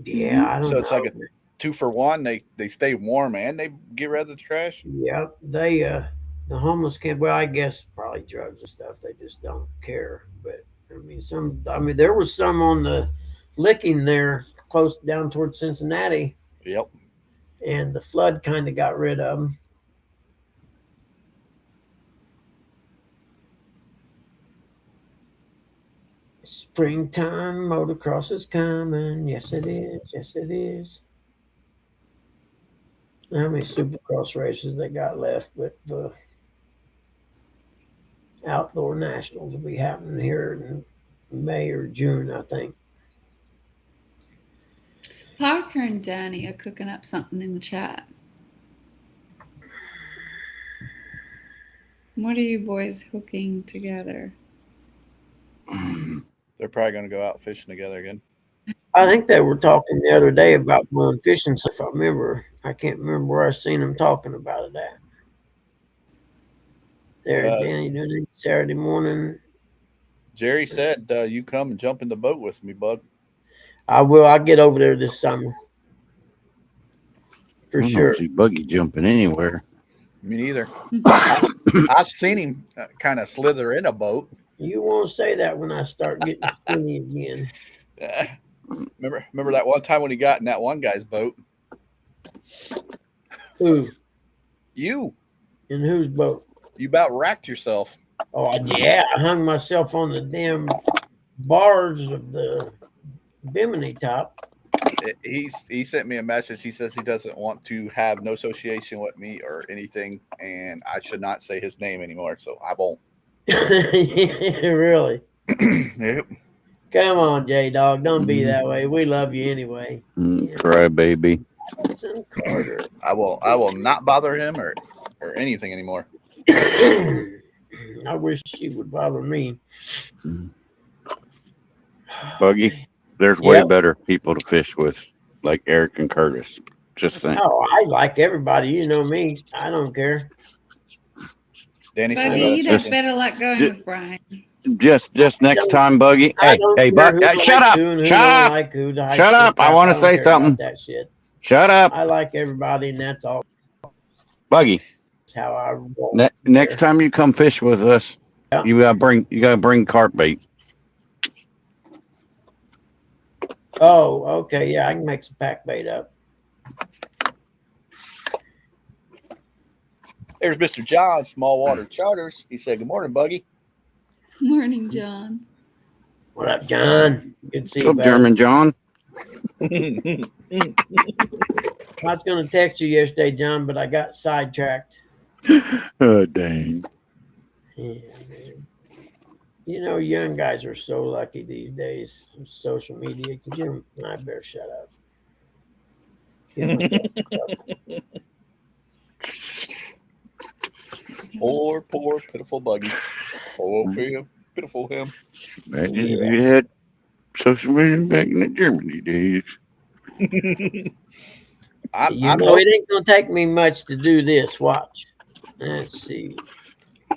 Yeah, I don't So know. it's like a 2-for-1. They stay warm and they get rid of the trash. Yep, they the homeless camp. Well, I guess probably drugs and stuff. They just don't care. But I mean, there was some on the Licking there, close down towards Cincinnati, Yep. and the flood kind of got rid of them. Springtime motocross is coming. Yes, it is. Yes, it is. How many supercross races they got left? But the outdoor nationals will be happening here in May or June, I think. Parker and Danny are cooking up something in the chat. What are you boys cooking together? They're probably going to go out fishing together again. I think they were talking the other day about going fishing. So if I remember, I can't remember where I seen them talking about it at. There, Danny, doing it Saturday morning. Jerry said, you come and jump in the boat with me, bud. I will. I'll get over there this summer. For I sure. don't see Buggy jumping anywhere. Me neither. I've seen him kind of slither in a boat. You won't say that when I start getting skinny again. Remember that one time when he got in that one guy's boat? Who? You. In whose boat? You about racked yourself. Oh, yeah. I hung myself on the damn bars of the bimini top. He sent me a message. He says he doesn't want to have no association with me or anything, and I should not say his name anymore, so I won't. Really? Yep. Come on, J-Dog. Don't be that way. We love you anyway. Cry baby. Listen, Carter. I will not bother him or anything anymore. I wish she would bother me. Buggy, there's way better people to fish with, like Eric and Curtis. Just saying. Oh, I like everybody. You know me. I don't care. Danny said, Buggy, you'd have better luck going with Brian. Just next time, Buggy. I Hey, don't hey, care Bug, who likes shut up. who and who Shut don't up. like who. The high Shut school up. I crap, want to don't say care about something. that shit. Shut up. I like everybody, and that's all. Buggy, That's how I roll. next time you come fish with us, Yeah. you gotta bring carp bait. Oh, okay. Yeah, I can make some pack bait up. there's Mr. John, Small Water Charters. He said, good morning, Buggy. Morning, John. What up, John? Good to see you, What's up, buddy. German John? I was going to text you yesterday, John, but I got sidetracked. Oh, dang. Yeah, man. You know, young guys are so lucky these days on social media. I better shut up. Get myself- Poor, pitiful Buggy. Oh, him, pitiful him. Imagine if yeah. you had social media back in the Germany days. You I'm know, it ain't gonna take me much to do this. Watch. Let's see.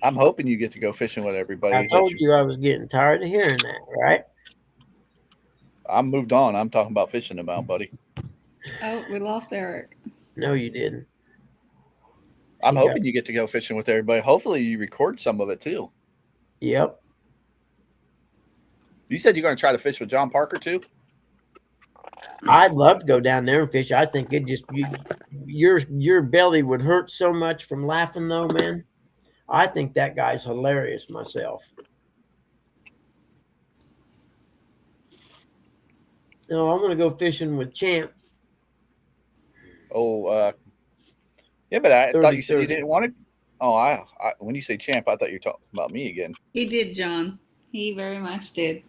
hoping you get to go fishing with everybody. I told you I was getting tired of hearing that, right? I'm moved on. I'm talking about fishing about, buddy. Oh, we lost Eric. No, you didn't. I'm You got- hoping you get to go fishing with everybody. Hopefully, you record some of it too. Yep. You said you're going to try to fish with John Parker too. I'd love to go down there and fish. I think it just your belly would hurt so much from laughing though, man. I think that guy's hilarious myself. No, I'm gonna go fishing with Champ. Oh, yeah, but I thought you said you 30. didn't want to. Oh, I when you say champ, I thought you were talking about me again. He did, John. He very much did.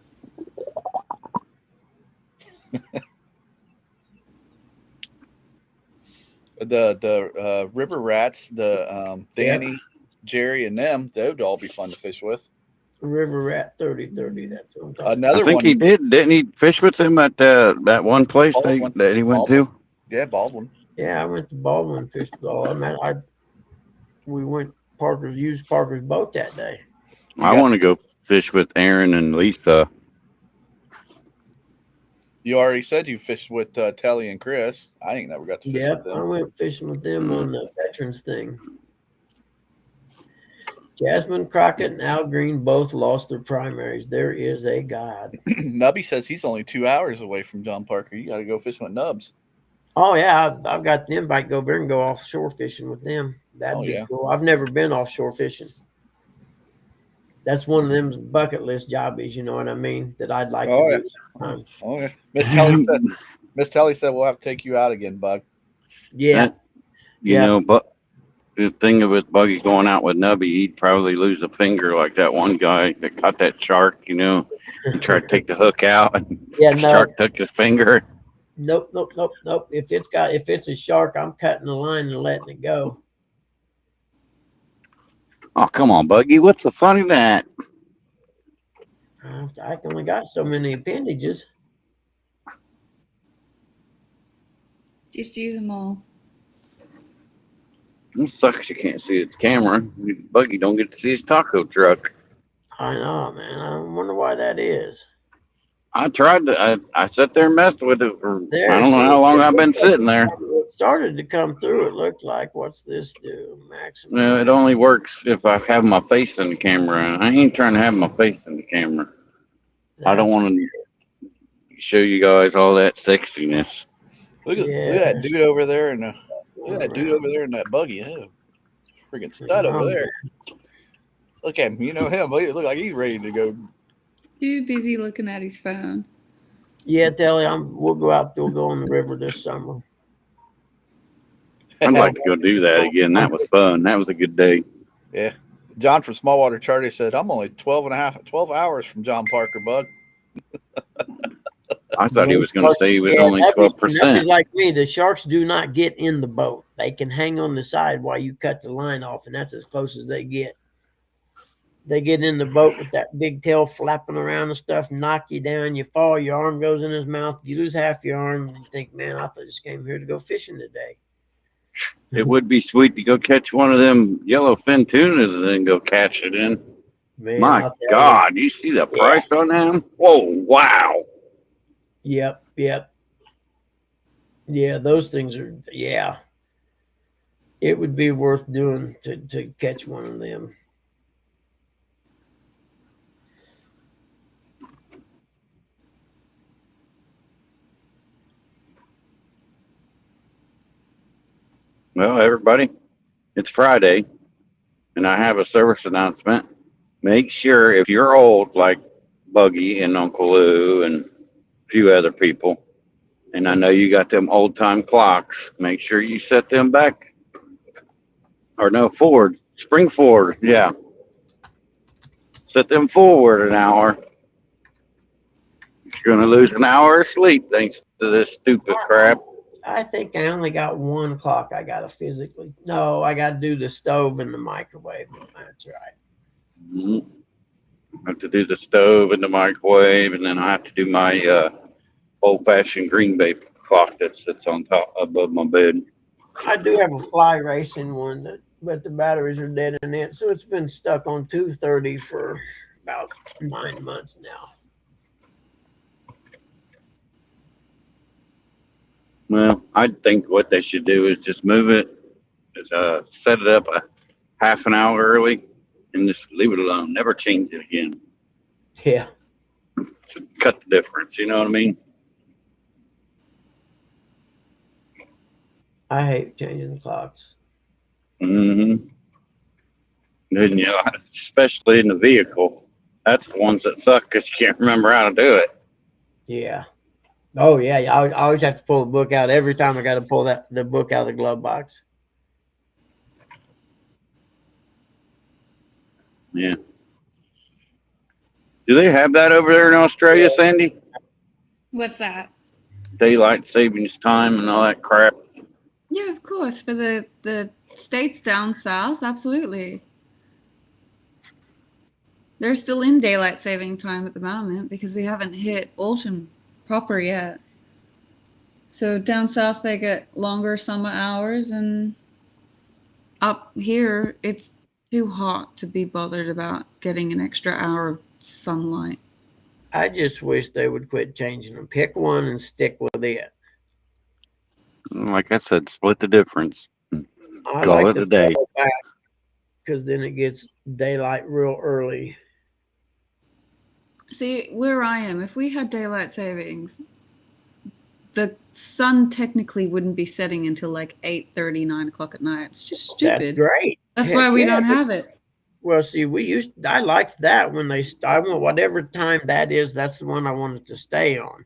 The river rats, the Danny, Jerry, and them, they would all be fun to fish with. River Rat 3030. That's what I'm talking Another I think one, he did. Didn't he fish with him at that one place Baldwin. that he went to? yeah, Baldwin. Yeah, I went to Baldwin fished with all. We went used Parker's boat that day. I got want to go fish with Aaron and Lisa. You already said you fished with Telly and Chris. I ain't never got to fish Yep, with I them. went fishing with them on the veterans thing. Jasmine Crockett and Al Green both lost their primaries. There is a God. Nubby says he's only 2 hours away from John Parker. You got to go fishing with Nubs. Oh yeah, I've got the invite. Go over and go offshore fishing with them. That'd Oh, be yeah. cool. I've never been offshore fishing. That's one of them bucket list jobbies. You know what I mean? That I'd like Oh, to yeah. do sometime. Oh yeah, Miss Telly said we'll have to take you out again, Bug. Yeah, You Yeah. know, but the thing with Buggy going out with Nubby, he'd probably lose a finger like that one guy that caught that shark, you know. He tried to take the hook out and yeah. the No, shark took his finger. nope. If it's a shark, I'm cutting the line and letting it go. Oh, come on, Buggy. What's the fun of that? I only got so many appendages. Just use them all. It sucks you can't see the camera. Buggy don't get to see his taco truck. I know, man. I wonder why that is. I tried to. I sat there and messed with it for There, I don't know see, how long it I've been looks like sitting there. it started to come through. It looked like. What's this do? Maximum. No, it only works if I have my face in the camera. And I ain't trying to have my face in the camera. I don't want to show you guys all that sexiness. Look at that dude over there, and look at that dude over there in that buggy. Oh, freaking stud over there. Look at him. You know him. Look like he's ready to go. Too busy looking at his phone. Yeah, Telly, we'll go out. We'll go on the river this summer. I'd like to go do that again. That was fun. That was a good day. Yeah. John from Smallwater Charter said, I'm only 12 hours from John Parker, Bug. I thought he was going to say he was only Nubby's 12%. like me. The sharks do not get in the boat. They can hang on the side while you cut the line off, and that's as close as they get. They get in the boat with that big tail flapping around and stuff, knock you down, you fall, your arm goes in his mouth, you lose half your arm, and you think, man, I just came here to go fishing today. It would be sweet to go catch one of them yellowfin tunas and then go catch it in. Man, My I'll tell God, you see the price on them? Whoa, wow. you. Yep. Yeah, those things are, yeah. It would be worth doing to catch one of them. Well, everybody, it's Friday, and I have a service announcement. Make sure if you're old, like Buggy and Uncle Lou and a few other people, and I know you got them old time clocks, make sure you set them back Or no, forward. Spring forward. Yeah. Set them forward an hour. You're going to lose an hour of sleep thanks to this stupid crap. I think I only got one clock I got to physically. No, I got to do the stove and the microwave. That's right. Mhm. I have to do the stove and the microwave, and then I have to do my old-fashioned Green Bay clock that sits on top above my bed. I do have a fly racing one, but the batteries are dead in it. So it's been stuck on 230 for about 9 months now. Well, I think what they should do is just move it, set it up a half an hour early, and just leave it alone. Never change it again. Yeah. Cut the difference. You know what I mean? I hate changing the clocks. Mm-hmm. And, you know, especially in the vehicle, that's the ones that suck because you can't remember how to do it. Yeah. Oh, yeah. I always have to pull the book out. Every time I got to pull the book out of the glove box. Yeah. Do they have that over there in Australia, Sandy? What's that? Daylight savings time and all that crap. Yeah, of course. For the states down south, absolutely. They're still in daylight saving time at the moment because we haven't hit autumn proper yet. So down south they get longer summer hours, and up here it's too hot to be bothered about getting an extra hour of sunlight. I just wish they would quit changing them. Pick one and stick with it. Like I said, split the difference. I Call like it a to day. fall back because then it gets daylight real early. See, where I am, if we had daylight savings, the sun technically wouldn't be setting until like 8:30, 9 o'clock at night. It's just That's stupid. great. That's Heck why we yeah. don't have it. Well, see, I liked that when I want whatever time that is, that's the one I wanted to stay on.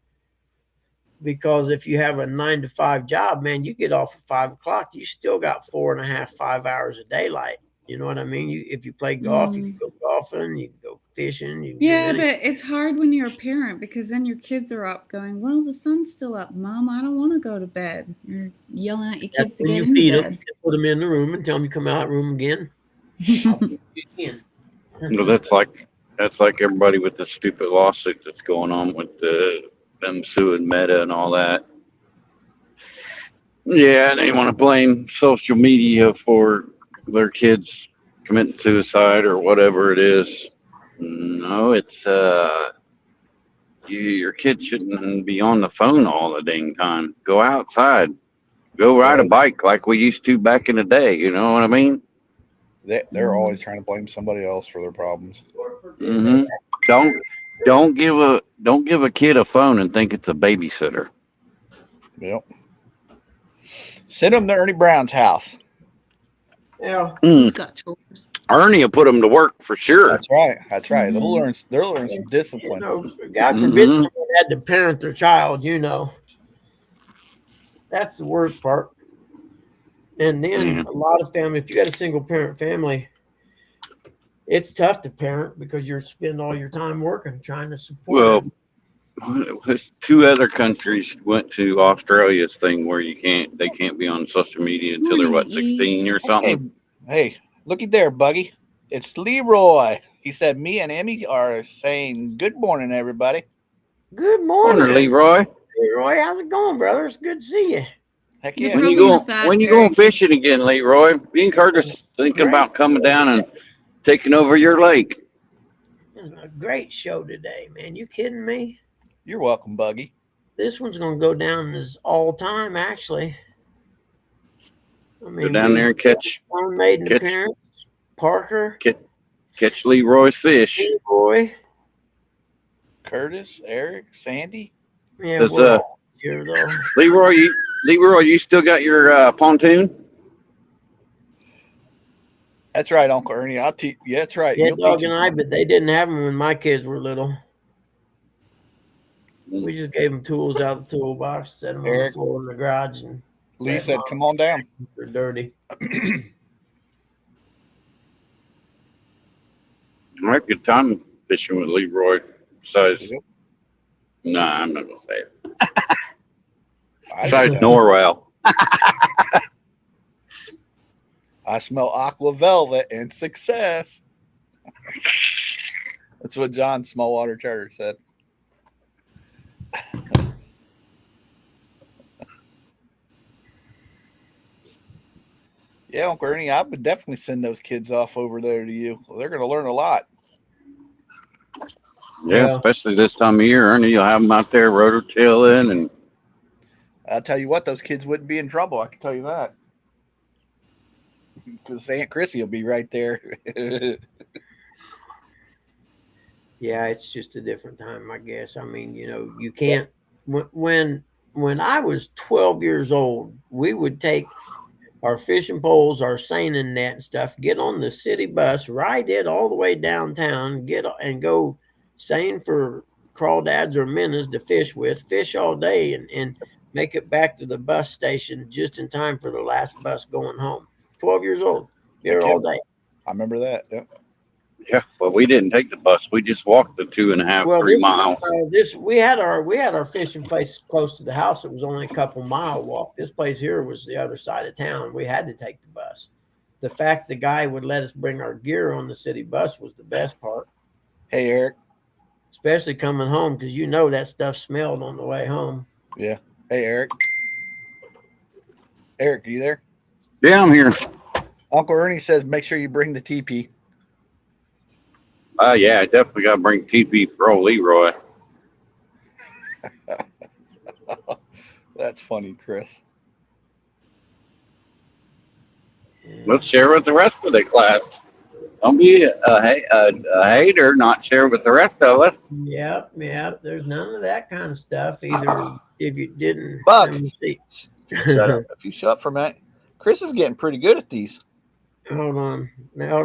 Because if you have a 9 to 5 job, man, you get off at 5 o'clock, you still got 4.5, 5 hours of daylight. You know what I mean? If you play golf, you can go golfing, you can go fishing. You can Yeah, do but it's hard when you're a parent because then your kids are up going, well, the sun's still up, Mom. I don't want to go to bed. You're yelling at your That's kids to when get you into feed them, bed. put them in the room and tell them to come out of the room again. Well, that's like everybody with the stupid lawsuit that's going on with them suing Meta and all that. Yeah, they want to blame social media for their kids committing suicide or whatever it is. No, it's your kid shouldn't be on the phone all the dang time. Go outside. Go ride a bike like we used to back in the day. You know what I mean? They're always trying to blame somebody else for their problems. Mm-hmm. Don't give a kid a phone and think it's a babysitter. Yep. Send them to Ernie Brown's house. Yeah. He's got chores. Ernie will put them to work for sure. That's right. That's right. Mhm. They'll learn some You discipline. know, God forbid Mhm. someone had to parent their child, you know. That's the worst part. And then Yeah. a lot of family, if you got a single parent family, it's tough to parent because you're spending all your time working, trying to support Well, them. two other countries went to Australia's thing where they can't be on social media until they're what, 16 or Hey, something. hey, looky there, Buggy. It's Leroy. He said me and Emmy are saying good morning, everybody. Good Morning, morning, Leroy. Leroy. How's it going, brother? It's good to see you. Heck The yeah. problem When you going fishing again, Leroy? Me and Curtis thinking about coming down and taking over your lake. It's a great show today, man. You kidding me? You're welcome, Buggy. This one's going to go down as all time, actually. I mean, Go down there and catch made an catch- appearance. Parker, Leroy's fish. Boy. Curtis, Eric, Sandy. Yeah, Does, we're all here though. Leroy, you still got your pontoon? That's right, Uncle Ernie. I'll teach. Yeah, that's right. Yeah, You'll Dog teach and him I, something. but they didn't have them when my kids were little. We just gave them tools out of the toolbox, set them on the Eric. floor in the garage, and Lee said, said, "Mom, "Come on down." they're dirty." I have a good time fishing with Leroy. Besides, Yep. nah, I'm not gonna say it. I, Besides Norwell. I smell aqua velvet and success. That's what John Smallwater Charter said. Yeah, Uncle Ernie, I would definitely send those kids off over there to you. They're going to learn a lot. Yeah, especially this time of year, Ernie. You'll have them out there rototilling, and I'll tell you what, those kids wouldn't be in trouble. I can tell you that. Because Aunt Chrissy will be right there. Yeah, it's just a different time, I guess. I mean, you know, you can't. When I was 12 years old, we would take our fishing poles, our seining net and stuff, get on the city bus, ride it all the way downtown, and go seine for crawdads or minnows to fish with, fish all day, and make it back to the bus station just in time for the last bus going home. 12 years old, here all day. I remember that. Yep. yeah, but we didn't take the bus. We just walked the 2.5, 3 miles. We had our fishing place close to the house. It was only a couple mile walk. This place here was the other side of town. We had to take the bus. The fact the guy would let us bring our gear on the city bus was the best part. Hey, Eric. Especially coming home, because you know that stuff smelled on the way home. Yeah. Hey, Eric. Eric, are you there? Yeah, I'm here. Uncle Ernie says make sure you bring the teepee. Yeah, I definitely got to bring TP for old Leroy. That's funny, Chris. Let's share with the rest of the class. Don't be a hater, not share with the rest of us. Yep. There's none of that kind of stuff either. If you didn't, Buck. let me see. Shut up. If you shut up for a minute, Chris is getting pretty good at these. Hold on. No,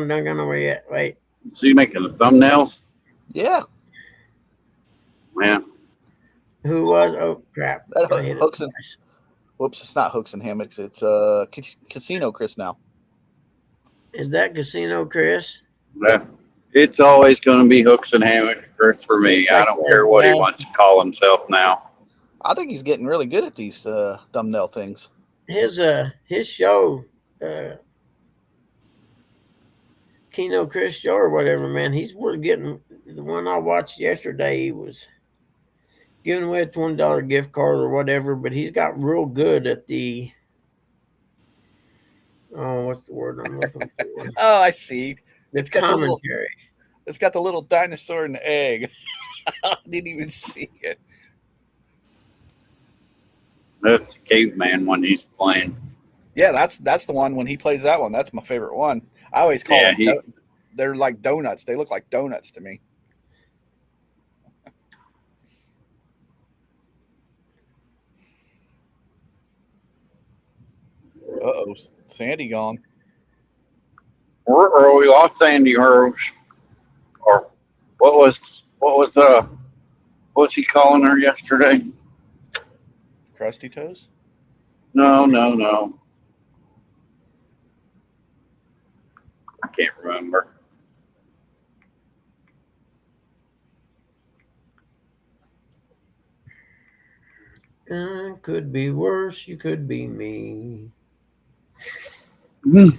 not gonna wait yet. Wait. So you making the thumbnails? Yeah. Yeah. Who was? Oh crap! That I hit it hooks and- twice. Whoops, it's not hooks and hammocks. It's casino Chris now. Is that Casino Chris? Yeah. It's always going to be hooks and hammocks, Chris, for me. I don't care what he wants to call himself now. I think he's getting really good at these thumbnail things. His show, Kino Chris show or whatever, man. He's getting the one I watched yesterday. He was giving away a $20 gift card or whatever, but he's got real good at the. Oh, what's the word I'm looking for? Oh, I see. It's got Commentary. It's got the little dinosaur and the egg. I didn't even see it. That's the caveman one he's playing. Yeah, that's the one when he plays that one. That's my favorite one. I always call them. They're like donuts. They look like donuts to me. Uh-oh, Sandy gone. Or we lost Sandy Herbs. Or what was he calling her yesterday? Krusty Toes? No. I can't remember. Could be worse. You could be me. I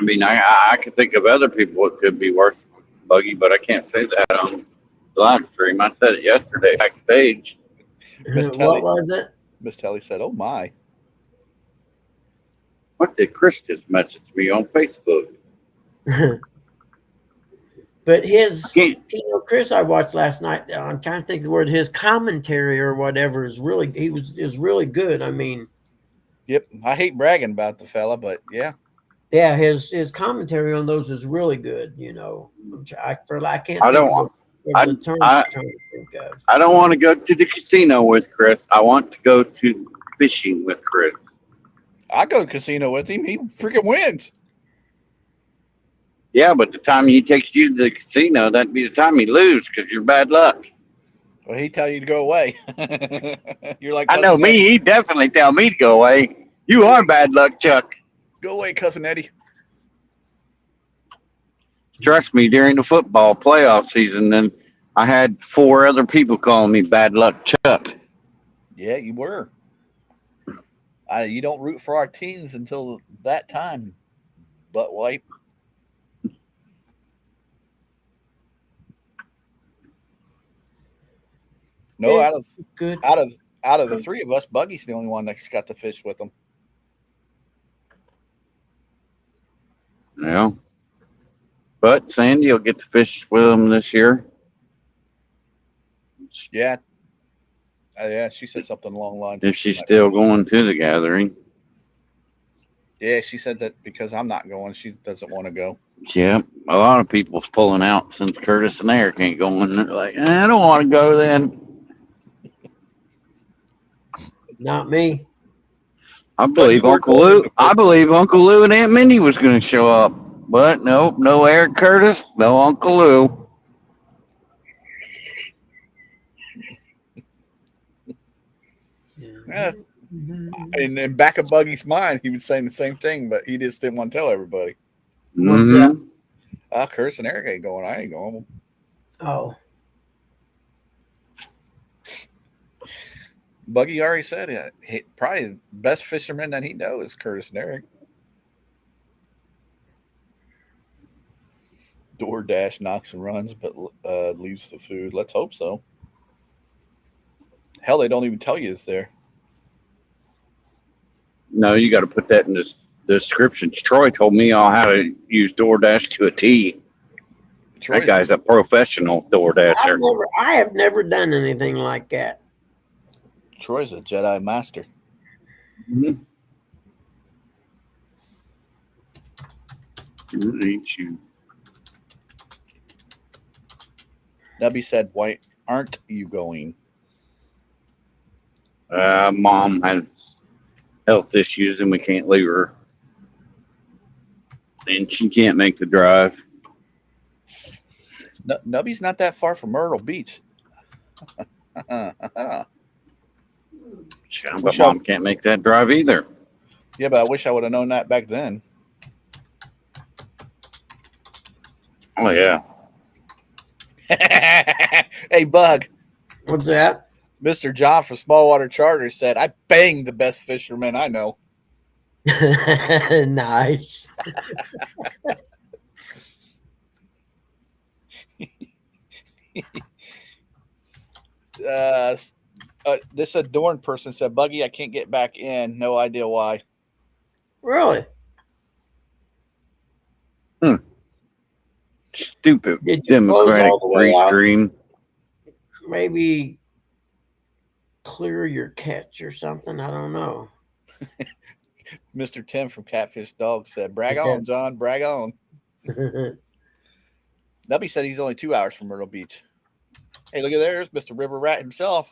mean, I could think of other people it could be worse, Buggy, but I can't say that on the live stream. I said it yesterday backstage. What was it? Miss Telly said, "Oh my." What did Chris just message me on Facebook? But Chris I watched last night. I'm trying to think of the word. His commentary or whatever is really good. I mean, yep. I hate bragging about the fella, but yeah. Yeah, his commentary on those is really good. You know, I can't. I don't want to go to the casino with Chris. I want to go to fishing with Chris. I go to casino with him. He freaking wins. Yeah, but the time he takes you to the casino, that'd be the time he lose because you're bad luck. Well, he tell you to go away. You're like, I know me. He definitely tell me to go away. You are bad luck, Chuck. Go away, Cousin Eddie. trust me, during the football playoff season, then I had 4 other people calling me Bad Luck Chuck. Yeah, you were. You don't root for our teams until that time. Butt wipe. No, It's good. out of the 3 of us, Buggy's the only one that's got to fish with them. Yeah. But Sandy will get to fish with them this year. Yeah. Yeah, she said something along the lines. If she's still going to the gathering. Yeah, she said that because I'm not going, she doesn't want to go. Yeah, a lot of people's pulling out since Curtis and Eric ain't going. They're like, I don't want to go then. Not me. I believe you were Uncle going Lou. into I believe Uncle Lou and Aunt Mindy was going to show up, but nope, no Eric Curtis, no Uncle Lou. Yeah. And in back of Buggy's mind, he was saying the same thing, but he just didn't want to tell everybody. What's Mhm. Curtis and Eric ain't going. I ain't going. Oh, Buggy already said it. Probably the best fisherman that he knows is Curtis and Eric. DoorDash knocks and runs, but leaves the food. Let's hope so. Hell, they don't even tell you it's there. No, you got to put that in the description. Troy told me all how to use DoorDash to a T. That guy's a professional DoorDasher. I have never done anything like that. Troy's a Jedi master. Mhm. Ain't you? Nubby said, "Why aren't you going?" Mom has health issues and we can't leave her. And she can't make the drive. Nubby's not that far from Myrtle Beach. But Mom can't make that drive either. Yeah, but I wish I would have known that back then. Oh, yeah. Hey, Bug. What's that? Mr. John from Smallwater Charter said, "I banged the best fisherman I know." Nice. This adorned person said, "Buggy, I can't get back in. No idea why." Really? Stupid Did you close Democratic all the way out? restream. Maybe clear your catch or something. I don't know. Mr. Tim from Catfish Dog said, "Brag on, John. Brag on." Nubby said he's only 2 hours from Myrtle Beach. Hey, look at there's Mr. River Rat himself.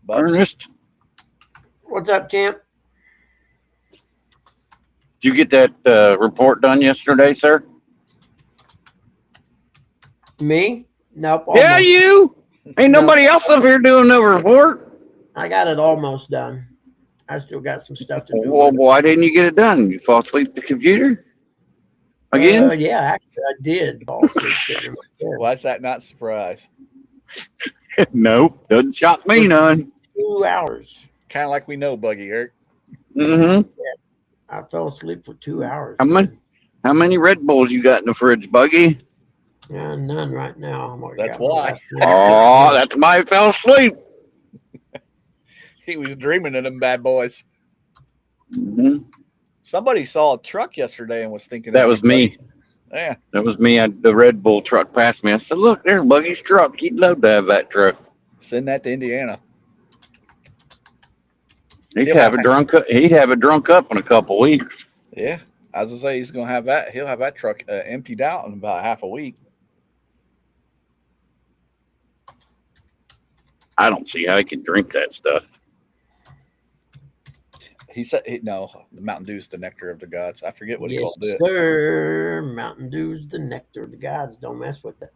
Bug. Ernest, What's up, champ? did you get that report done yesterday, sir? Me? Nope. Yeah, almost. you. Ain't No. nobody else up here doing no report. I got it almost done. I still got some stuff to do. Well, with it. why didn't you get it done? You fall asleep at the computer? Again? Yeah, actually, I did fall asleep sitting in my chair. Why's that not a surprise? Nope. Doesn't shock me none. 2 hours. Kind of like we know, Buggy Eric. Mm-hmm. I fell asleep for 2 hours. How many Red Bulls you got in the fridge, Buggy? Yeah, none right now. That's why. Oh, that's why I fell asleep. He was dreaming of them bad boys. Mm-hmm. Somebody saw a truck yesterday and was thinking That was me. Yeah. That was me. The Red Bull truck passed me. I said, "Look, there's Buggy's truck. He'd love to have that truck. Send that to Indiana. He'd Yeah. have it drunk. He'd have it drunk up in a couple weeks." Yeah. I was going to say he's going to have that. He'll have that truck emptied out in about half a week. I don't see how he can drink that stuff. He said, no, the Mountain Dew is the nectar of the gods. I forget what he Yes, called it. sir. Mountain Dew's the nectar of the gods. Don't mess with that.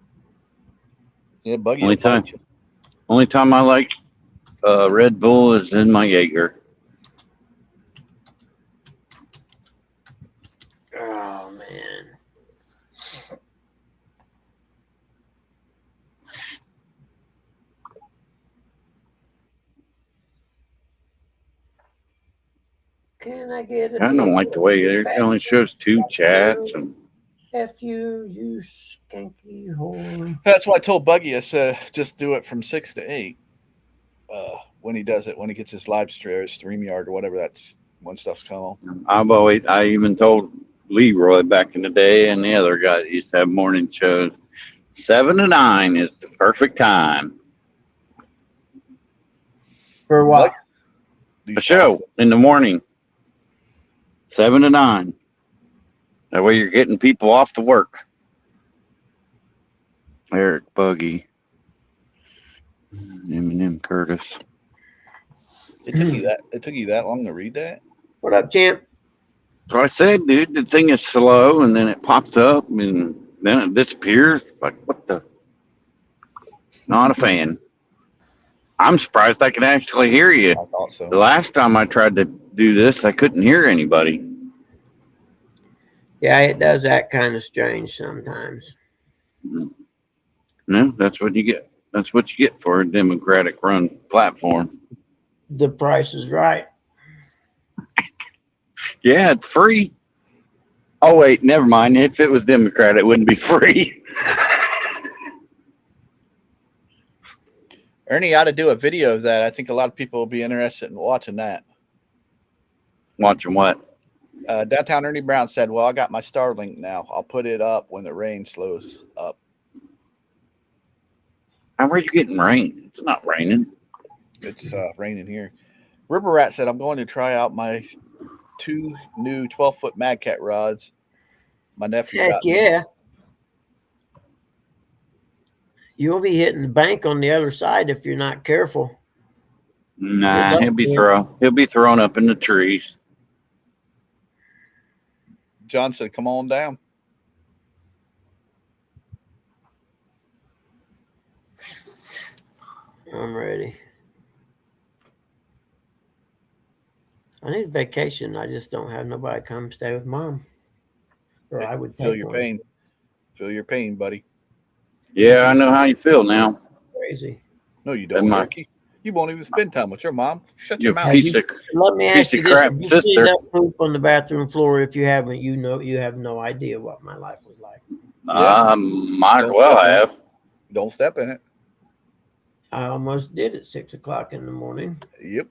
Yeah, Buggy. Only will fight time. you. Only time I like Red Bull is in my Jaeger. Oh man, Can I get a I don't like the way it only shows 2 chats and F you skanky whore. That's why I told Buggy, I said, just do it from 6 to 8. When he does it, when he gets his live stream, StreamYard or whatever, that's when stuff's come on. I even told Leroy back in the day and the other guy that used to have morning shows, 7 to 9 is the perfect time. For what? A show in the morning, 7 to 9. That way you're getting people off to work. Eric Buggy, Eminem Curtis. It took you that long to read that? What up, champ? So I said, dude, the thing is slow and then it pops up and then it disappears. Like, what the? Not a fan. I'm surprised I can actually hear you. I thought so. The last time I tried to do this, I couldn't hear anybody. Yeah, it does act kind of strange sometimes. No, that's what you get. That's what you get for a Democratic run platform. The price is right. Yeah, it's free. Oh, wait, never mind. If it was Democrat, it wouldn't be free. Ernie ought to do a video of that. I think a lot of people will be interested in watching that. Watching what? Downtown Ernie Brown said, well, I got my Starlink now. I'll put it up when the rain slows up. How are you getting rain? It's not raining. It's raining here. River Rat said, I'm going to try out my 2 new 12-foot Mad Cat rods. My nephew Heck got me. yeah. You'll be hitting the bank on the other side if you're not careful. Nah, he'll be thrown up in the trees. John said, come on down. I'm ready. I need a vacation. I just don't have nobody come stay with mom. Or I would Feel take your one. pain. Feel your pain, buddy. Yeah, I know how you feel now. Crazy. No, you don't, Am I- Ricky. You won't even spend time with your mom. Shut You your mouth. piece of Let me ask Piece you of this: crap if you sister. cleaned up poop on the bathroom floor, if you haven't, you have no idea what my life was like. might as Don't well step in it. have. Don't step in it. I almost did at 6 o'clock in the morning. Yep.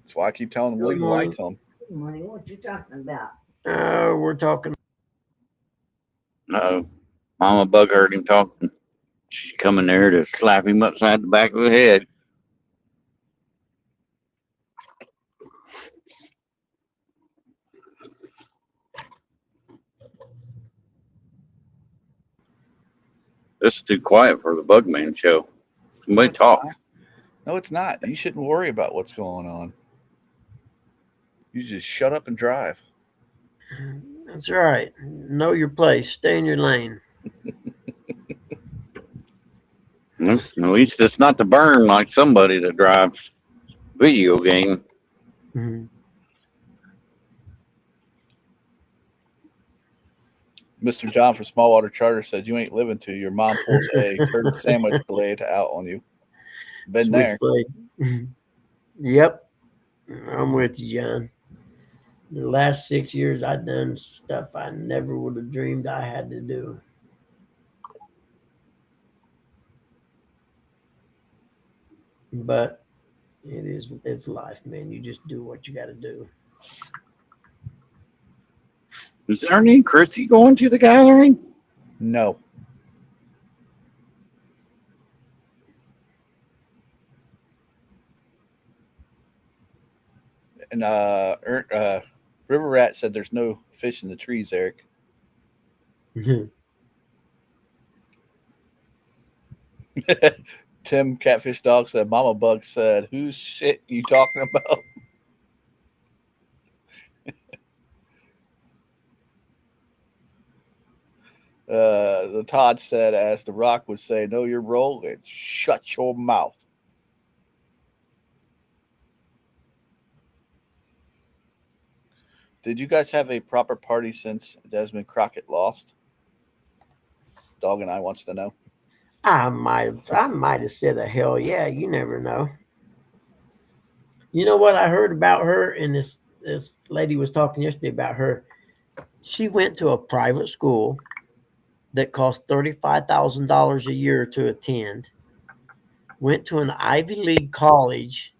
That's why I keep telling them Good leave the morning. lights on. Good morning. What you talking about? We're talking. No, Mama Bug heard him talking. She's coming there to slap him upside the back of the head. This is too quiet for the Bugman show. Somebody it's talk. not. No, it's not. You shouldn't worry about what's going on. You just shut up and drive. That's right. Know your place. Stay in your lane. At least it's not the burn like somebody that drives video game. Mhm. Mr. John from Smallwater Charter said you ain't living till your mom pulls a curd sandwich blade out on you. Been there. Switchblade. Yep. I'm with you, John. The last 6 years, I've done stuff I never would have dreamed I had to do. But it's life, man. You just do what you got to do. Is Ernie and Chrissy going to the gathering? No. And River Rat said there's no fish in the trees, Eric. Tim Catfish Dog said, Mama Bug said, whose shit you talking about? The Todd said, as The Rock would say, know your role and shut your mouth. Did you guys have a proper party since Desmond Crockett lost? Dog and I wants to know. I might have said a hell yeah. You never know. You know what I heard about her in this this lady was talking yesterday about her. She went to a private school that cost $35,000 a year to attend, went to an Ivy League college,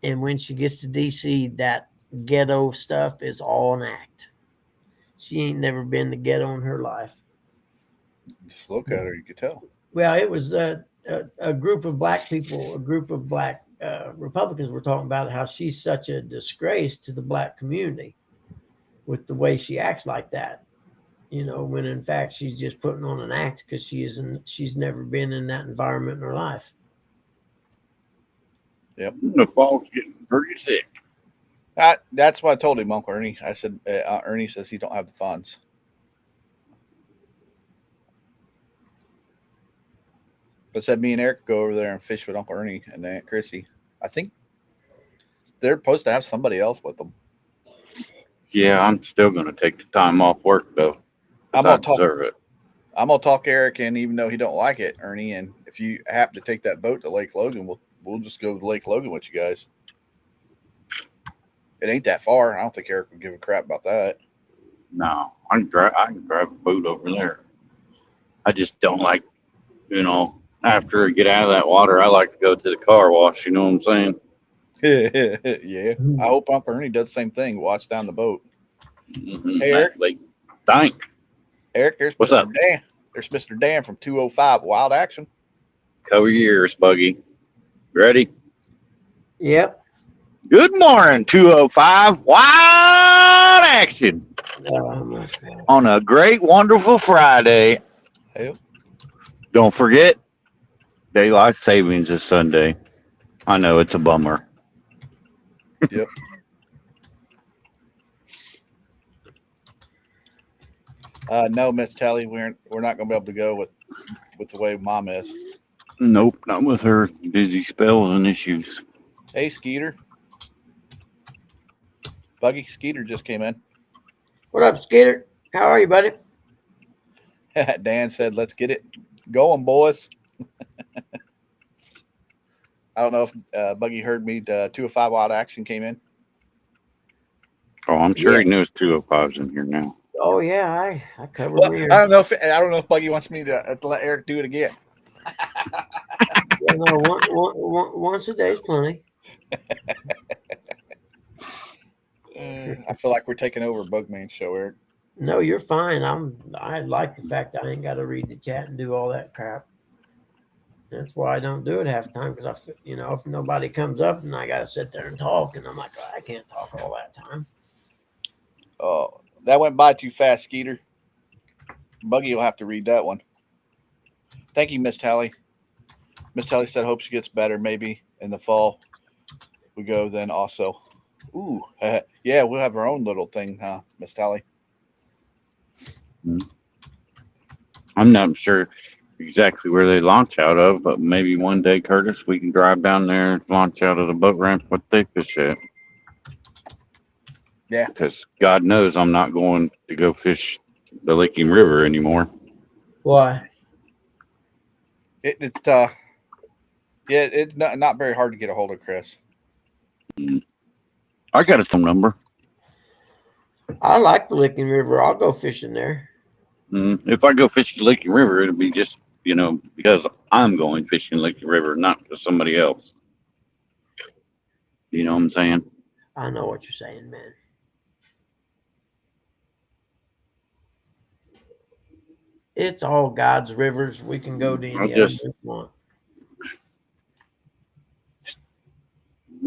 and when she gets to DC, that ghetto stuff is all an act. She ain't never been to ghetto in her life. Just look at her, you could tell. Well, it was a group of black people, a group of black Republicans were talking about how she's such a disgrace to the black community with the way she acts like that. You know, when in fact she's just putting on an act because she's never been in that environment in her life. The fall's getting pretty sick. That's what I told him, Uncle Ernie. I said, Ernie says he don't have the funds. I said me and Eric go over there and fish with Uncle Ernie and Aunt Chrissy. I think they're supposed to have somebody else with them. Yeah, I'm still going to take the time off work, though. I'm I gonna talk. deserve it. I'm gonna talk Eric in, even though he don't like it, Ernie. And if you happen to take that boat to Lake Logan, we'll just go to Lake Logan with you guys. It ain't that far. I don't think Eric would give a crap about that. No, I can drive a boat over there. I just don't like, after I get out of that water, I like to go to the car wash. You know what I'm saying? Yeah. I hope Uncle Ernie does the same thing. Watch down the boat. Mm-hmm. Hey, Eric. Thank. Eric, there's What's Mr. up? Dan. There's Mr. Dan from 205 Wild Action. Cover your ears, Buggy. Ready? Yep. Good morning, 205 Wild Action. On a great, wonderful Friday. Yep. Don't forget, daylight savings is Sunday. I know it's a bummer. Yep. No, Miss Tally, we're not gonna be able to go with the way Mom is. Nope, not with her busy spells and issues. Hey, Skeeter. Buggy, Skeeter just came in. What up, Skeeter? How are you, buddy? Dan said, "Let's get it going, boys." I don't know if Buggy heard me. 205 Wild Action came in. Oh, I'm sure Yeah. he knows 205's in here now. Oh yeah, I cover Well, rear. I don't know if Buggy wants me to let Eric do it again. Yeah, no, once a day is plenty. I feel like we're taking over Bugman's show, Eric. No, you're fine. I like the fact that I ain't got to read the chat and do all that crap. That's why I don't do it half the time, because if nobody comes up and I got to sit there and talk, and I'm like, I can't talk all that time. Oh, that went by too fast, Skeeter. Buggy will have to read that one. Thank you, Miss Tally. Miss Tally said, hope she gets better. Maybe in the fall we go then also. Ooh, yeah, we'll have our own little thing, huh, Miss Tally? I'm not sure exactly where they launch out of, but maybe one day, Curtis, we can drive down there and launch out of the boat ramp with they fish at. Yeah. Because God knows I'm not going to go fish the Licking River anymore. Why? It's not very hard to get a hold of Chris. I got his phone number. I like the Licking River. I'll go fishing there. If I go fishing the Licking River, it'll be just, because I'm going fishing Licking River, not because somebody else. You know what I'm saying? I know what you're saying, man. It's all God's rivers. We can go to any other we want.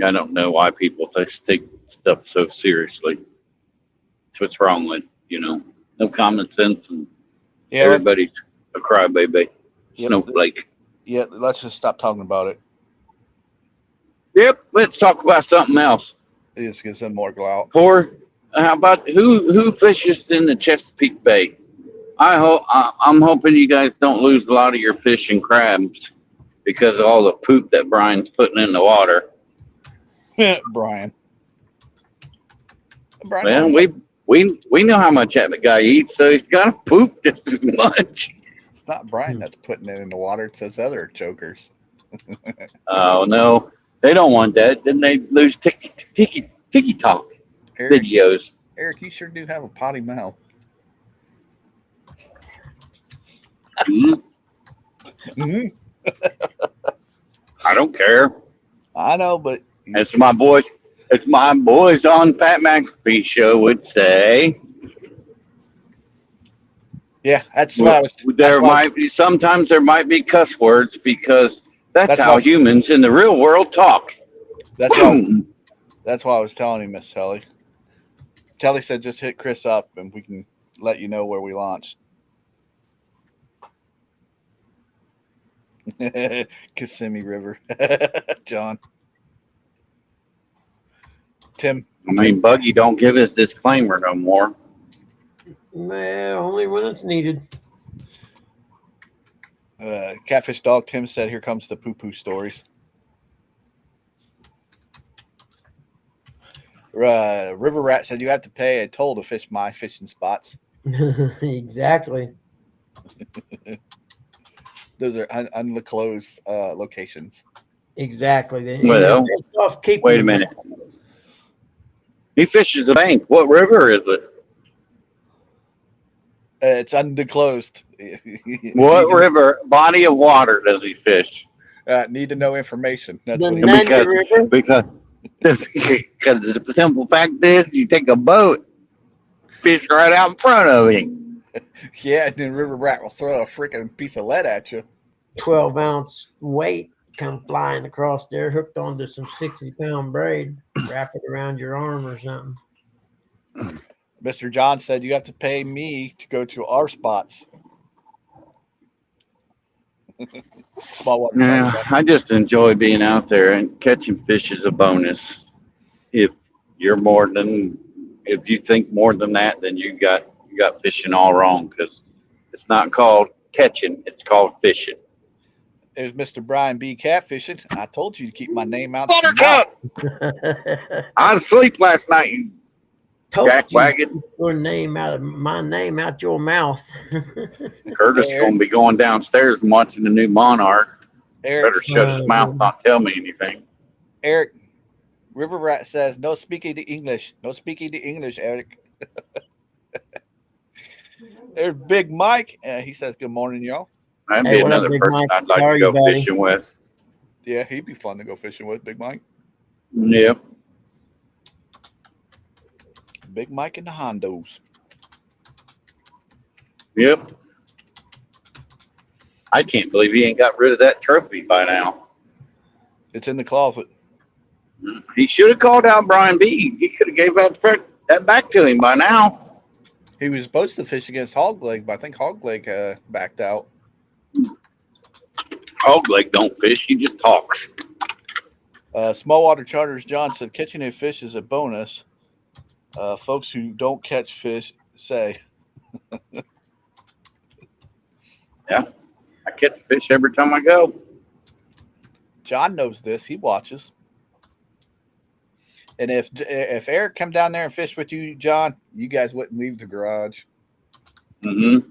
I don't know why people take stuff so seriously. That's what's wrong with, no common sense, and everybody's a crybaby. Yep. Snowflake. Yeah, let's just stop talking about it. Yep, let's talk about something else. Just give some more glout. How about who fishes in the Chesapeake Bay? I'm hoping you guys don't lose a lot of your fish and crabs because of all the poop that Brian's putting in the water. Brian. Well, we know how much that guy eats, so he's got to poop just as much. It's not Brian that's putting it in the water. It says other chokers. Oh no, they don't want that. Then they lose tiki talk. Eric, videos. Eric, you sure do have a potty mouth. Mhm. Mhm. I don't care. I know, but It's my boys. It's my boys on Pat McAfee show would say. yeah, that's what I was. There might be sometimes there might be cuss words because that's That's how why- humans in the real world talk. That's why. That's why I was telling you, Miss Telly. Telly said just hit Chris up and we can let you know where we launched. Kissimmee River, John. Tim. I mean, Buggy don't give his disclaimer no more. Well, only when it's needed. Catfish Dog Tim said, "Here comes the poo-poo stories." River Rat said, "You have to pay a toll to fish my fishing spots." Exactly. Those are unclosed locations. Exactly. Well, wait a minute. He fishes the bank. What river is it? It's undisclosed. What river, body of water does he fish? Need to know information. That's The what Nene River. Because the simple fact is, you take a boat, fish right out in front of him. Yeah, and then River Rat will throw a freaking piece of lead at you. 12-ounce weight come flying across there, hooked onto some 60-pound braid. Wrap it around your arm or something. Mr. John said, "You have to pay me to go to our spots." Small water. Yeah, I just enjoy being out there, and catching fish is a bonus. If you think more than that, then you got fishing all wrong, because it's not called catching, it's called fishing. There's Mr. Brian B. Catfishing. I told you to keep my name out. Buttercup! I was asleep last night, you Told jackwagon. you your name out of my name out your mouth. Curtis Eric. going to be going downstairs and watching the new Monarch. Eric, Better shut his mouth, not tell me anything. Eric, River Rat says, "No speaking to English. No speaking to English, Eric." There's Big Mike. He says, "Good morning, y'all." That'd Hey, be what up, another Big person Mike? I'd like How are to you, go buddy? fishing with. Yeah, he'd be fun to go fishing with, Big Mike. Yep. Big Mike and the Hondos. Yep. I can't believe he ain't got rid of that trophy by now. It's in the closet. He should have called out Brian B. He could have gave that back to him by now. He was supposed to fish against Hogleg, but I think Hogleg backed out. Hogleg don't fish, he just talks. Small water charters. John said, "Catching a fish is a bonus." Folks who don't catch fish say. Yeah. I catch fish every time I go. John knows this. He watches. And if Eric come down there and fish with you, John, you guys wouldn't leave the garage. Mm-hmm.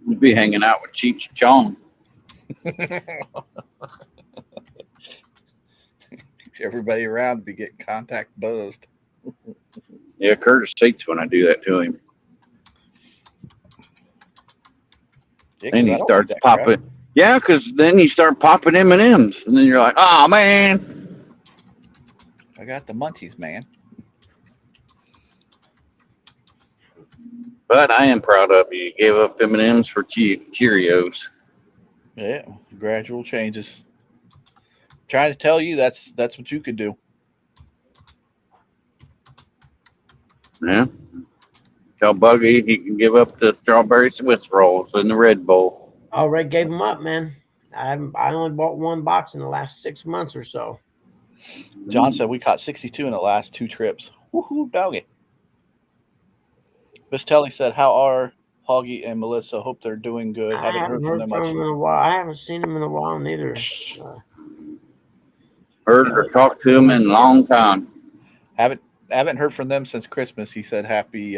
We'd be hanging out with Cheech Chong. Everybody around would be getting contact buzzed. Yeah, Curtis hates when I do that to him. Yeah, 'cause And I he don't starts eat that crap. popping. Yeah, because then you start popping M&Ms. And then you're like, oh, man. I got the munchies, man. But I am proud of you. You gave up M&Ms for Cheerios. Yeah, gradual changes. Trying to tell you that's what you could do. Yeah. Tell Buggy he can give up the strawberry Swiss rolls and the Red Bull. Already gave them up, man. I only bought one box in the last 6 months or so. John said we caught 62 in the last 2 trips. Woohoo, doggy. Miss Telly said, "How are Hoggy and Melissa? Hope they're doing good. I haven't heard from them in a while. I haven't seen them in a while neither. Heard or talked to him in a long time. Haven't heard from them since Christmas." He said, "Happy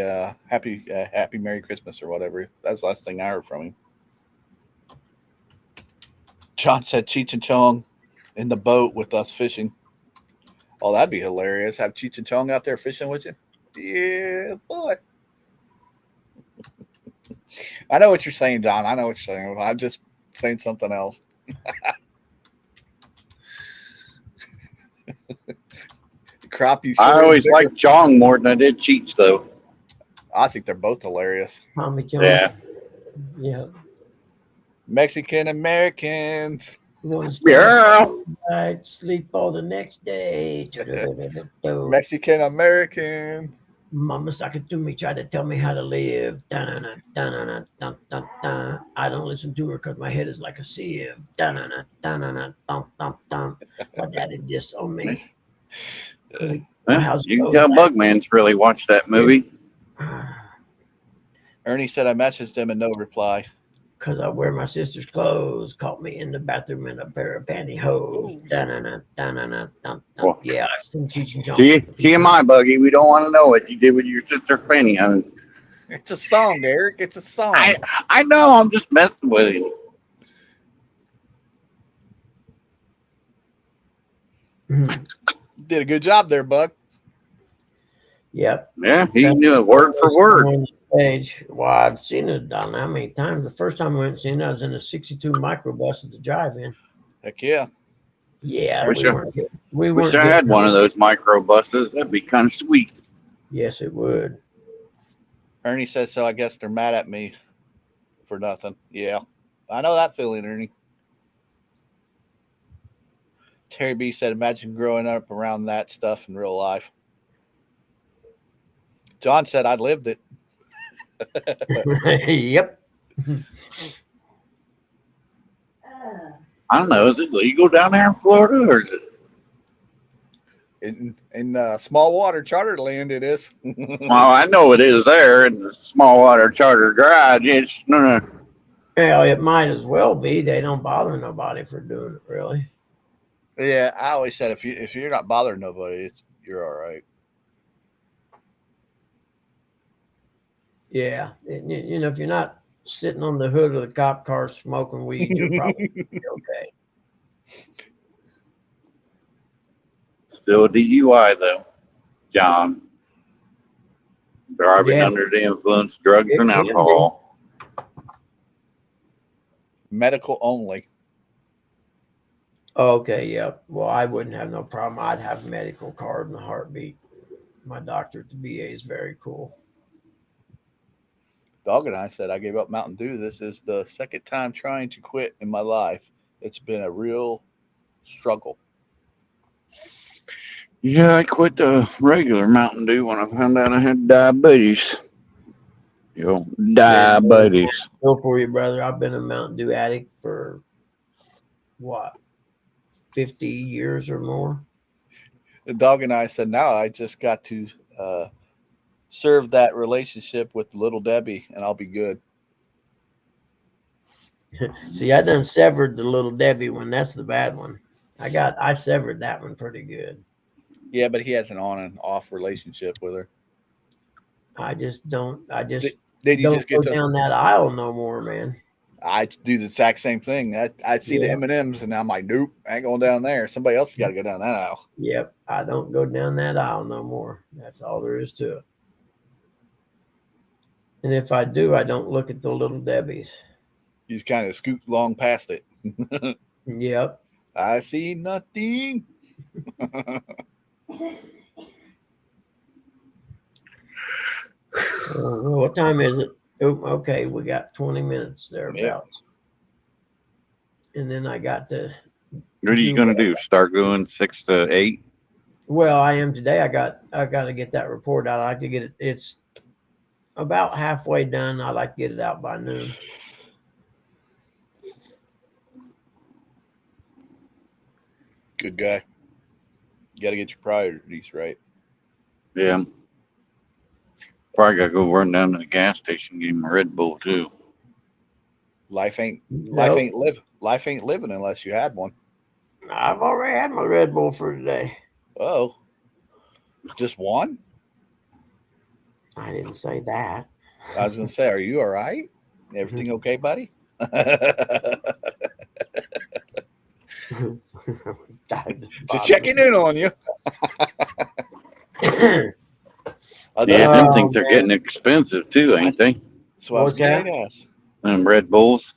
Merry Christmas" or whatever. That's the last thing I heard from him. John said, "Cheech and Chong in the boat with us fishing." Oh, that'd be hilarious. Have Cheech and Chong out there fishing with you. Yeah, boy. I know what you're saying, John. I know what you're saying. I'm just saying something else. Crappie. I always liked Chong more than I did Cheech, though. I think they're both hilarious. Tommy John. Yeah. Yeah. Mexican Americans. You want to stay Yeah. night, sleep all the next day. Mexican Americans. Mama suck it to me, try to tell me how to live. Dun-dun-dun, dun-dun-dun, dun-dun-dun. I don't listen to her because my head is like a sieve. Dun-dun-dun, dun-dun-dun, dun-dun-dun. My daddy disowned me. Well, you can tell Bugman's really watched that movie. Ernie said I messaged him and no reply. Because I wear my sister's clothes, caught me in the bathroom in a pair of pantyhose. Dun-dun-dun, dun-dun-dun, dun-dun. Well, Yeah, I still teaching John. TMI, Buggy. We don't want to know what you did with your sister Fanny. It's a song, Eric. It's a song. I know. I'm just messing with you. Did a good job there, Buck. Yep. Yeah, he knew it word for word. On the stage. Well, I've seen it done how many times. The first time I went and seen it, I was in a 62 microbus at the drive-in. Heck yeah. Yeah, Wish we I- weren't good. We Wish weren't I had good. one of those micro buses. That'd be kind of sweet. Yes, it would. Ernie says so. I guess they're mad at me for nothing. Yeah. I know that feeling, Ernie. Terry B said, imagine growing up around that stuff in real life. John said, I lived it. Yep. I don't know. Is it legal down there in Florida, or is it? In small water charter land, it is. Well, I know it is there in the small water charter garage. It's no. Well, it might as well be. They don't bother nobody for doing it, really. Yeah, I always said if you're not bothering nobody, you're all right. Yeah. You know, if you're not sitting on the hood of the cop car smoking weed, you're probably okay. Still a DUI though, John. Driving Yeah. under the influence, drugs It and can be. alcohol. Medical only. Okay, yeah. Well, I wouldn't have no problem. I'd have a medical card in a heartbeat. My doctor at the VA is very cool. Dog and I said I gave up Mountain Dew. This is the second time trying to quit in my life. It's been a real struggle. Yeah, I quit the regular Mountain Dew when I found out I had diabetes. Diabetes. Go for you, brother. I've been a Mountain Dew addict for what, 50 years or more. The dog and I said, now I just got to serve that relationship with Little Debbie and I'll be good. See, I done severed the Little Debbie one. That's the bad one. I severed that one pretty good. Yeah, but he has an on and off relationship with her. I just don't Did you don't just go get to, down that aisle no more, man. I do the exact same thing. I see the Yeah. M&Ms and I'm like, nope, I ain't going down there. Somebody else has got to go down that aisle. Yep, I don't go down that aisle no more. That's all there is to it. And if I do, I don't look at the Little Debbies. You just kind of scoot along past it. Yep. I see nothing. What time is it? Oh, okay, we got 20 minutes thereabouts. And then I got to, What are you gonna do? Start going 6 to 8? well, I am today. I got to get that report out. I like to get it. It's about halfway done. I like to get it out by noon. Good guy. You got to get your priorities right. Yeah. Probably gotta go run down to the gas station and get him a Red Bull too. Life ain't Nope. life ain't living unless you had one. I've already had my Red Bull for today. Oh, just one? I didn't say that. I was gonna say, are you all right? Everything okay, buddy? Just Just checking in on you. Yeah, them things are man. getting expensive too, ain't they? So I was What's that? getting ready to ask. Them Red Bulls.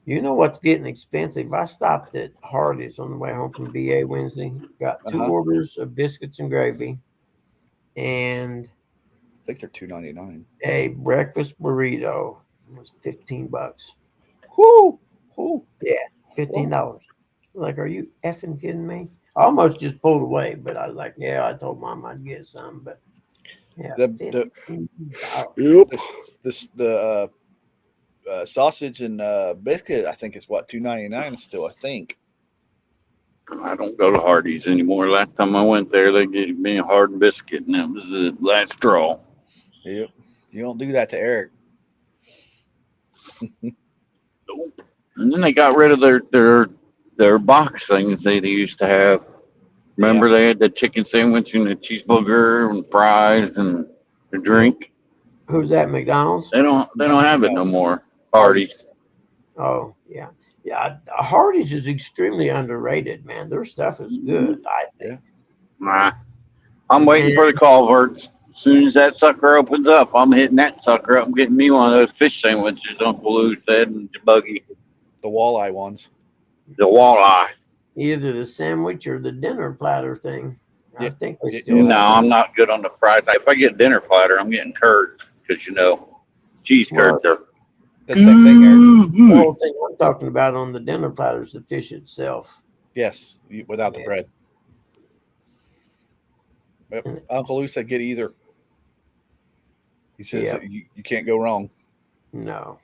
You know what's getting expensive? I stopped at Hardee's on the way home from VA Wednesday. Got 2 Uh-huh. orders of biscuits and gravy, and I think they're $2.99. a breakfast burrito. It was $15. Whoo! Whoo! $15. Like, are you effing kidding me? I almost just pulled away, but I was like, yeah, I told mom I'd get some, but yeah, The $15. the sausage and biscuit, I think is what, $2.99 still. I think. I don't go to Hardee's anymore. Last time I went there, they gave me a hard biscuit, and that was the last straw. Yep. You don't do that to Eric. And then they got rid of their box things they used to have. Remember, they had the chicken sandwich and the cheeseburger and fries and the drink. Who's that? McDonald's? They don't have it no more. Hardee's. Oh, yeah. Yeah, Hardee's is extremely underrated, man. Their stuff is good, I think. Nah. I'm waiting for the culverts. As soon as that sucker opens up, I'm hitting that sucker up and getting me one of those fish sandwiches Uncle Lou said and the buggy. The walleye ones. The walleye. Either the sandwich or the dinner platter thing. I Yeah. think they Yeah. still No, have it. I'm not good on the fries. If I get dinner platter, I'm getting curds because cheese curds are. The same thing, Eric. The whole thing I'm talking about on the dinner platter is the fish itself. Yes, without the Yeah. bread. Yep. Uncle Lou said get either. He says Yeah. that you can't go wrong. No.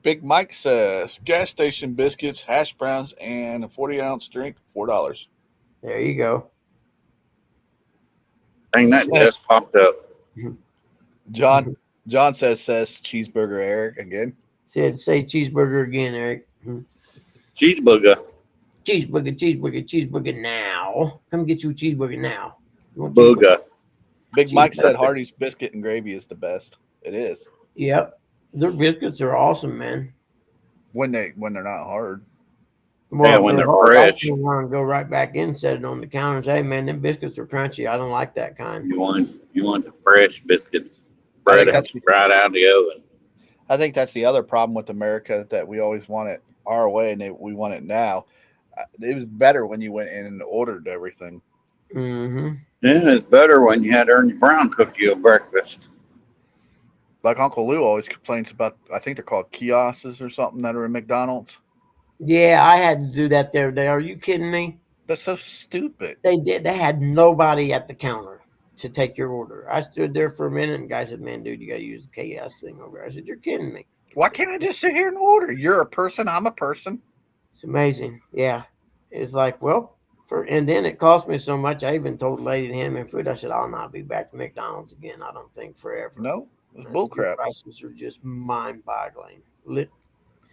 Big Mike says gas station biscuits, hash browns, and a 40-ounce drink, $4. There you go. Dang, that just popped up. John says cheeseburger, Eric, again. Say cheeseburger again, Eric. Cheeseburger. Cheeseburger now. Come get you a cheeseburger now. You want Booger. Big Mike said Cheeseburger. Hardee's biscuit and gravy is the best. It is. Yep. Their biscuits are awesome, man. When they're not hard. Yeah, when they're hard, I fresh. turn around and go right back in, set it on the counter, and say, hey, man, them biscuits are crunchy. I don't like that kind. You want the fresh biscuits I think right out of the oven. I think that's the other problem with America, that we always want it our way and we want it now. It was better when you went in and ordered everything. Mm-hmm. Yeah, it's better when you had Ernie Brown cook you a breakfast. Like Uncle Lou always complains about, I think they're called kiosks or something that are in McDonald's. Yeah, I had to do that the other day. Are you kidding me? That's so stupid. They did. They had nobody at the counter to take your order. I stood there for a minute, and the guy said, man, dude, you got to use the KS thing over there. I said, you're kidding me. Why can't I just sit here and order? You're a person. I'm a person. It's amazing. Yeah. It's like, well, and then it cost me so much. I even told the lady to hand me food. I said, I'll not be back to McDonald's again. I don't think forever. No, it's The bullcrap. prices are just mind-boggling.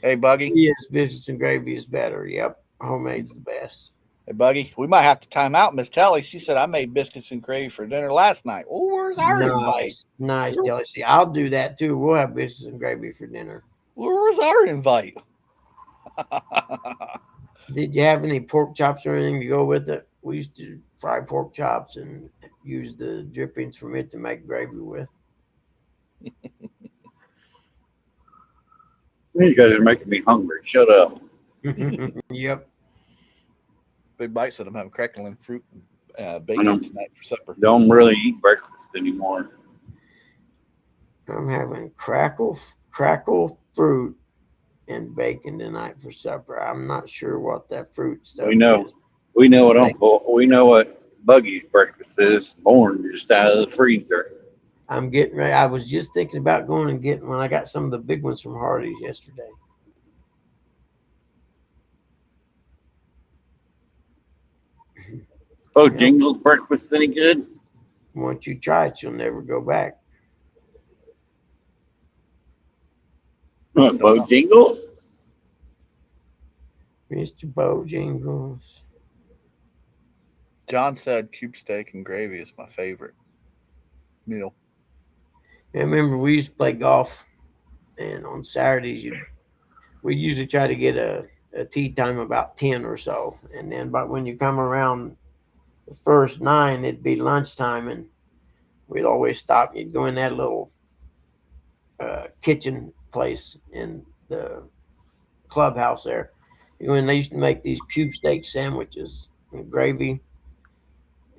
Hey, Buggy. Yes, biscuits and gravy is better. Yep, homemade's the best. Hey, Buggy. We might have to time out Miss Telly. She said I made biscuits and gravy for dinner last night. Oh, where's our invite? Nice, Telly. See, I'll do that too. We'll have biscuits and gravy for dinner. Where's our invite? Did you have any pork chops or anything to go with it? We used to fry pork chops and use the drippings from it to make gravy with. You guys are making me hungry. Shut up. Yep. Big Mike said I'm having crackling fruit and I know. bacon tonight for supper. Don't really eat breakfast anymore. I'm having crackle fruit and bacon tonight for supper. I'm not sure what that fruit stuff We know. is. We know what Buggy's breakfast is. Born just out of the freezer. I'm getting ready. I was just thinking about going and getting one. I got some of the big ones from Hardee's yesterday. Oh, Jingle's breakfast any good? Once you try it, you'll never go back. What, Bojingle? Mr. Bojangles. John said cube steak and gravy is my favorite meal. I remember we used to play golf, and on Saturdays we usually try to get a tee time about 10 or so, and then but when you come around the first 9, it'd be lunchtime, and we'd always stop. You'd go in that little kitchen place in the clubhouse there. When they used to make these cube steak sandwiches and gravy,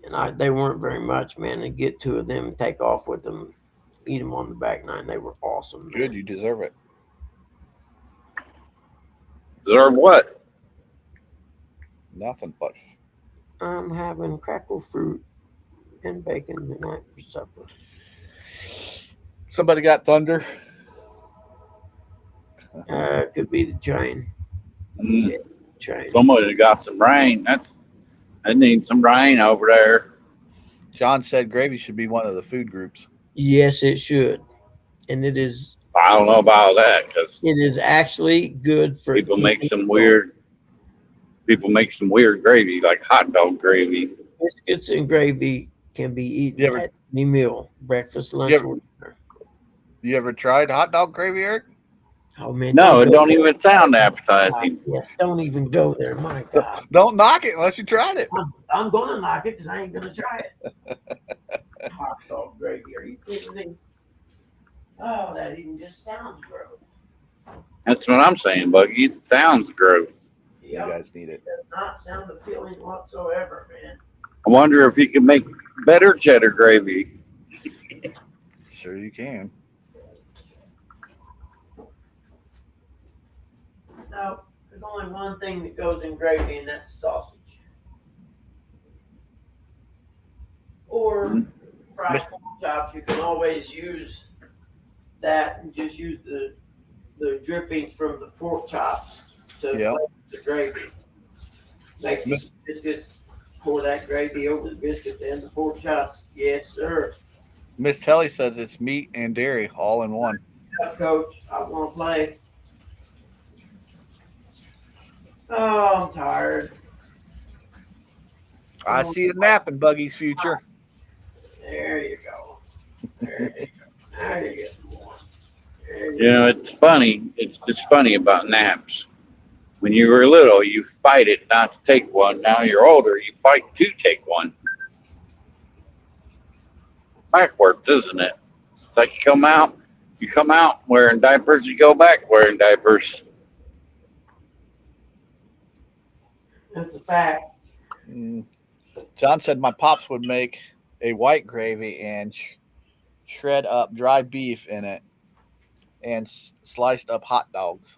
and they weren't very much, man. And get 2 of them and take off with them, eat them on the back 9. They were awesome. Man. Good, you deserve it. Deserve what? Nothing but. I'm having crackle fruit and bacon tonight for supper. Somebody got thunder. Could be the train. Mm, Train. somebody got some rain. I need some rain over there. John said gravy should be one of the food groups. Yes, it should, and it is. I don't know about that because It is actually good for people make eating some weird gravy, like hot dog gravy. biscuits and gravy can be eaten You ever- at any meal, breakfast, lunch, ever- or dinner. You ever tried hot dog gravy, Eric? Oh man, No, it go don't there. even sound appetizing. Yes, don't even go there. My God, Don't knock it unless you tried it. I'm gonna knock it because I ain't gonna try it. Hot dog gravy? Are you kidding me? Oh, that even just sounds gross. That's what I'm saying, Buggy. It sounds gross. You Yep. guys need it. Does not sound appealing whatsoever, man. I wonder if you can make better cheddar gravy. Sure you can. No, there's only one thing that goes in gravy, and that's sausage. Or fried pork chops. You can always use that and just use the drippings from the pork chops to Yep. flavor the gravy. Make Miss- biscuits, pour that gravy over the biscuits and the pork chops. Yes, sir. Miss Telly says it's meat and dairy all in one. Yeah, Coach, I want to play. Oh, I'm tired. I see a nap in Buggy's future. There you go. There you go. Now you get more. There You know, it's funny. It's just funny about naps. When you were little, you fight it not to take one. Now you're older, you fight to take one. Backwards, isn't it? It's like you come out wearing diapers, you go back wearing diapers. That's a fact. Mm. John said my pops would make a white gravy and shred up dry beef in it and sliced up hot dogs.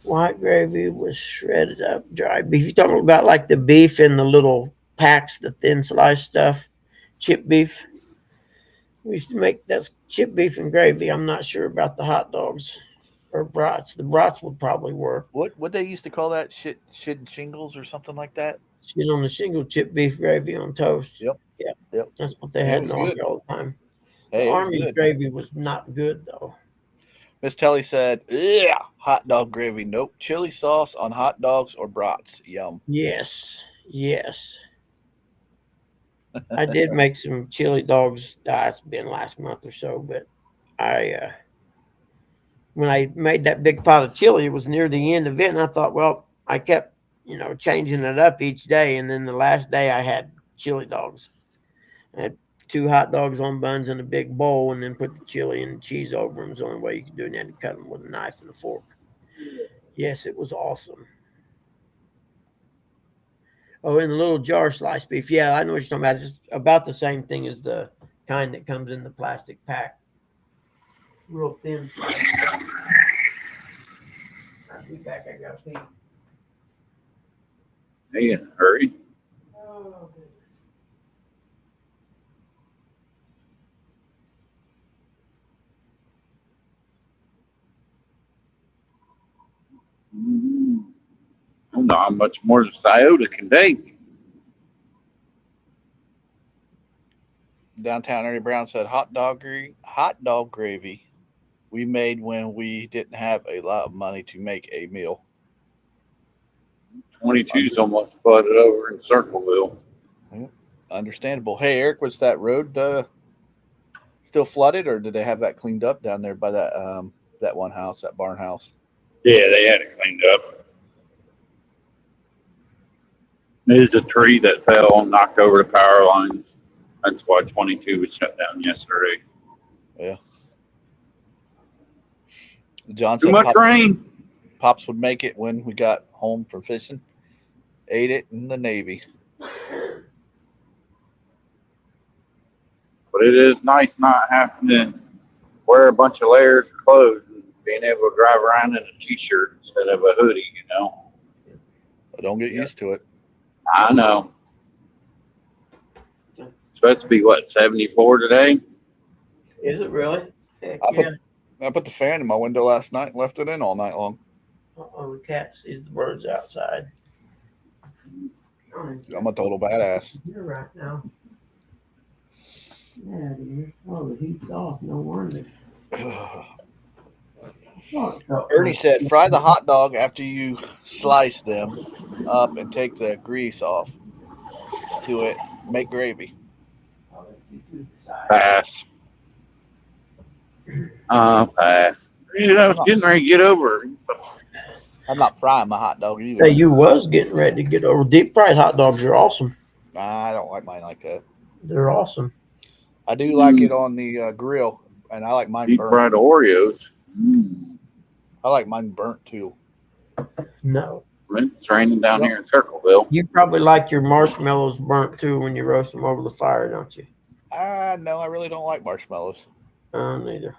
White gravy was shredded up dry beef. You talking about like the beef in the little packs, the thin sliced stuff, chip beef? We used to make that's chip beef and gravy. I'm not sure about the hot dogs or brats. The brats would probably work. What they used to call that shit and shingles or something like that? Shit on the shingle, chip beef gravy on toast. Yep. Yeah. Yep. That's what they Yeah, it had in was the army good. all the time. Hey, The it was army good. gravy was not good though. Miss Telly said, "Yeah, hot dog gravy. Nope, chili sauce on hot dogs or brats. Yum." Yes. Yes. I did make some chili dogs. It's been last month or so, but I when I made that big pot of chili, it was near the end of it, and I thought, well, I kept changing it up each day, and then the last day I had chili dogs. I had 2 hot dogs on buns in a big bowl, and then put the chili and cheese over them. It's the only way you could do it. And then you cut them with a knife and a fork. Yes, it was awesome. Oh, in the little jar sliced beef. Yeah, I know what you're talking about. It's just about the same thing as the kind that comes in the plastic pack. Real thin slice. I'll be back. I got to pee. Hey, in a hurry. Oh, I don't know how much more the Scioto can take. Downtown Ernie Brown said, hot dog gravy we made when we didn't have a lot of money to make a meal. 22's almost flooded over in Circleville. Understandable. Hey, Eric, was that road still flooded, or did they have that cleaned up down there by that one house, that barn house? Yeah, they had it cleaned up. It is a tree that fell and knocked over the power lines. That's why 22 was shut down yesterday. John Too said much rain. Pops would make it when we got home from fishing. Ate it in the Navy. But it is nice not having to wear a bunch of layers of clothes and being able to drive around in a t-shirt instead of a hoodie, you know. But don't get used to it. I know. It's supposed to be what, 74 today? Is it really? Heck I yeah. put the fan in my window last night and left it in all night long. Uh-oh, the cat sees the birds outside. I'm a total badass. You're right now. Yeah, dear. Oh, the heat's off. No wonder. Ernie said, fry the hot dog after you slice them up and take the grease off to it. Make gravy. Pass. Pass. You know, I was getting ready to get over. I'm not frying my hot dog either. Say you was getting ready to get over. Deep fried hot dogs are awesome. Nah, I don't like mine like that. They're awesome. I do like it on the grill, and I like mine Deep burnt. fried Oreos. I like mine burnt too. No. It's raining down here in Circleville. You probably like your marshmallows burnt too when you roast them over the fire, don't you? No, I really don't like marshmallows. Neither.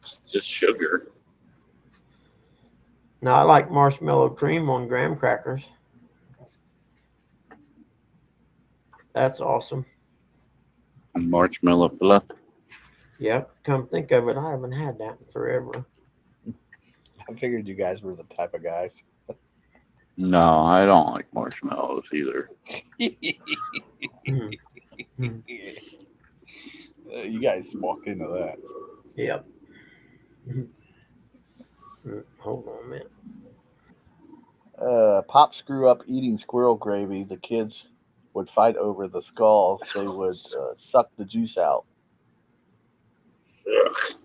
It's just sugar. No, I like marshmallow cream on graham crackers. That's awesome. And marshmallow fluff. Yep. Come think of it, I haven't had that in forever. I figured you guys were the type of guys. No, I don't like marshmallows either. You guys walked into that. Yep. Hold on a minute. Pop grew up eating squirrel gravy. The kids would fight over the skulls. They would suck the juice out. Ugh.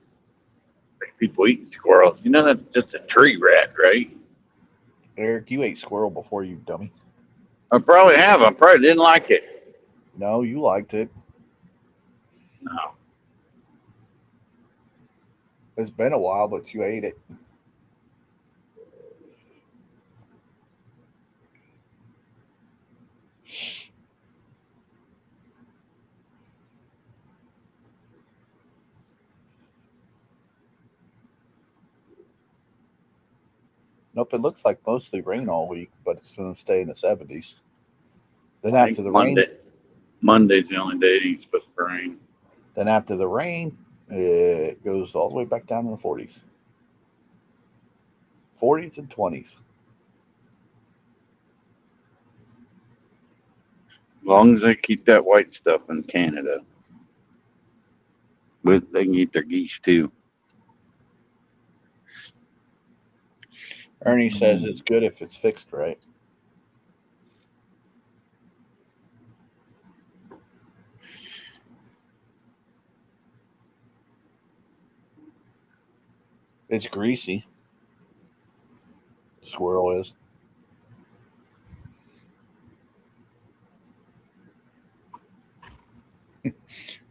Like people eating squirrels. You know that's just a tree rat, right? Eric, you ate squirrel before, you dummy. I probably have. I probably didn't like it. No, you liked it. No. It's been a while, but you ate it. Nope, it looks like mostly rain all week, but it's going to stay in the 70s. Then I after think the rain, Monday's the only day it ain't supposed to rain. then after the rain, it goes all the way back down to the 40s. 40s and 20s. As long as they keep that white stuff in Canada. They can eat their geese too. Ernie says it's good if it's fixed right. It's greasy. Squirrel is.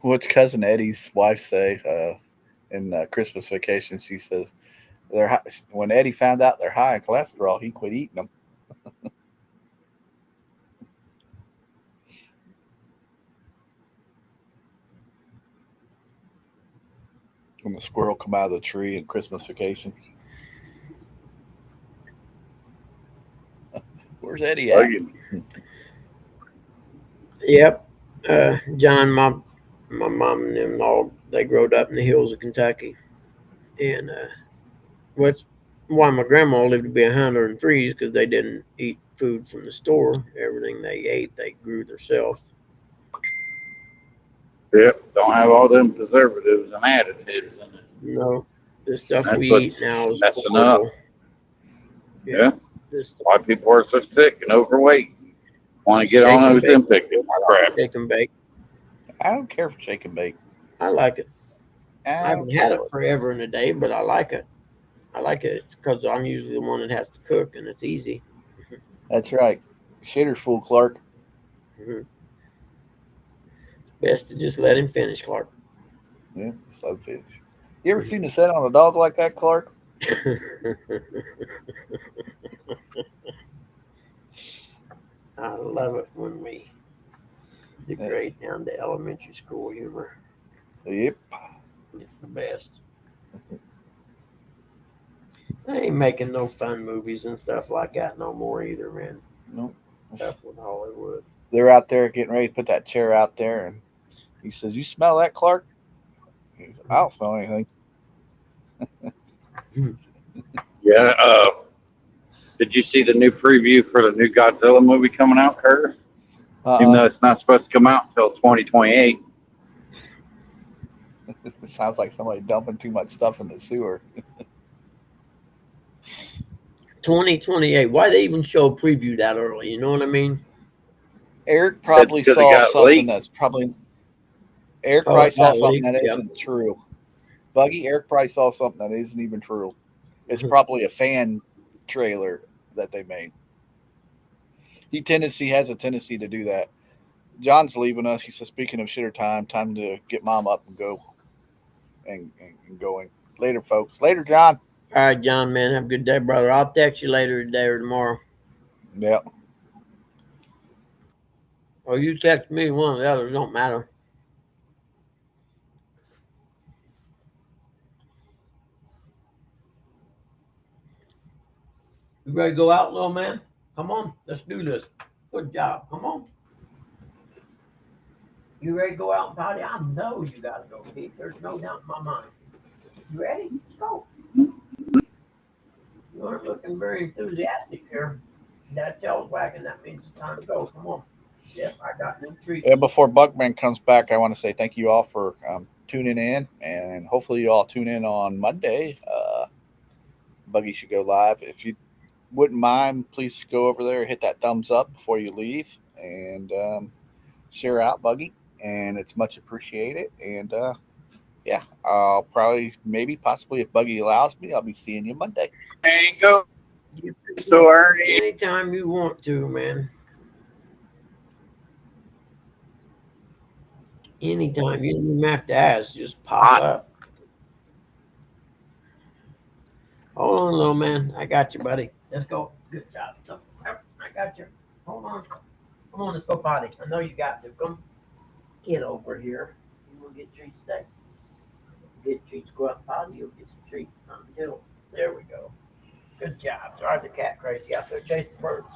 What's cousin Eddie's wife say in Christmas Vacation? She says when Eddie found out they're high in cholesterol, he quit eating them. When the squirrel come out of the tree in Christmas Vacation. Where's Eddie at? Yep. John, my mom and them all, they growed up in the hills of Kentucky. And what's why my grandma lived to be 103 is because they didn't eat food from the store. Everything they ate, they grew themselves. Yep, don't have all them preservatives and additives in it. No, the stuff That's we what's eat now is messing horrible. up. Yeah. This stuff, Why people are so sick and overweight. Want to get on those Ozempic crap. shake and bake. I don't care for shake and bake. I like it. I I haven't had it forever in a day, but I like it. I like it because I'm usually the one that has to cook, and it's easy. That's right. Shitter's full, Clark. Mhm. Best to just let him finish, Clark. Yeah, slow fish. You ever seen the set on a dog like that, Clark? I love it when we degrade down to elementary school humor. Yep. It's the best. They ain't making no fun movies and stuff like that no more either, man. Nope. Stuff with Hollywood. They're out there getting ready to put that chair out there, and he says, "You smell that, Clark?" He said, "I don't smell anything." Yeah. Did you see the new preview for the new Godzilla movie coming out, Curtis? Even though it's not supposed to come out until 2028. It sounds like somebody dumping too much stuff in the sewer. 2028. Why they even show a preview that early? You know what I mean? Eric probably That's 'cause it saw got something leaked. that's probably. Eric Oh, probably it saw got something leaked, that yep. not true. Buggy, Eric probably saw something that isn't even true. It's probably a fan trailer that they made. He has a tendency to do that. John's leaving us. He says, "Speaking of shitter time to get mom up and go and going." Later, folks. Later, John. All right, John, man. Have a good day, brother. I'll text you later today or tomorrow. Yeah. Or you text me, one or the other. Don't matter. You ready to go out, little man? Come on. Let's do this. Good job. Come on. You ready to go out and potty? I know you got to go, Pete. There's no doubt in my mind. You ready? Let's go. You aren't looking very enthusiastic here. That tail's wagging. That means it's time to go. Come on. Yep, I got new treats. And before Buckman comes back, I want to say thank you all for tuning in, and hopefully you all tune in on Monday. Buggy should go live. If you wouldn't mind, please go over there, hit that thumbs up before you leave, and share out Buggy, and it's much appreciated. And yeah, I'll probably, maybe, possibly, if Buggy allows me, I'll be seeing you Monday. Ain't go You so early. anytime you want to, man. Anytime. You don't even have to ask. Just pop up. Hold on, little man. I got you, buddy. Let's go. Good job. No, I got you. Hold on. Come on, let's go potty. I know you got to. Come get over here. You want to get treats today? Get treats, go out and potty, you'll get some treats until. There we go. Good job. Drive the cat crazy out there. Chase the birds.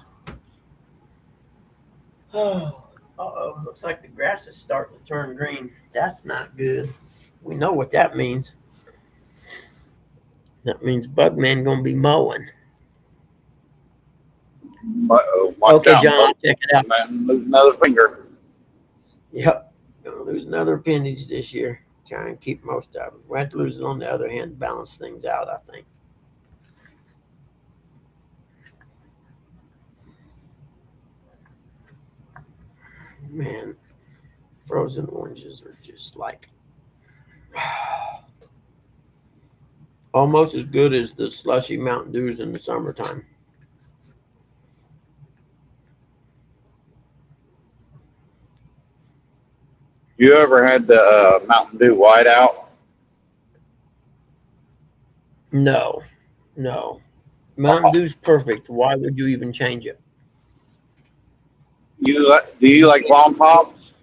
Oh, uh-oh. Looks like the grass is starting to turn green. That's not good. We know what that means. That means Bugman gonna be mowing. Watch Okay, out, John, check it out. man. Lose another finger. Yep. Gonna lose another appendage this year. Try and keep most of them. We have to lose it on the other hand to balance things out, I think. Man, frozen oranges are just like almost as good as the slushy Mountain Dews in the summertime. You ever had the Mountain Dew Whiteout? No. Mountain Dew's perfect. Why would you even change it? Do you like bomb pops?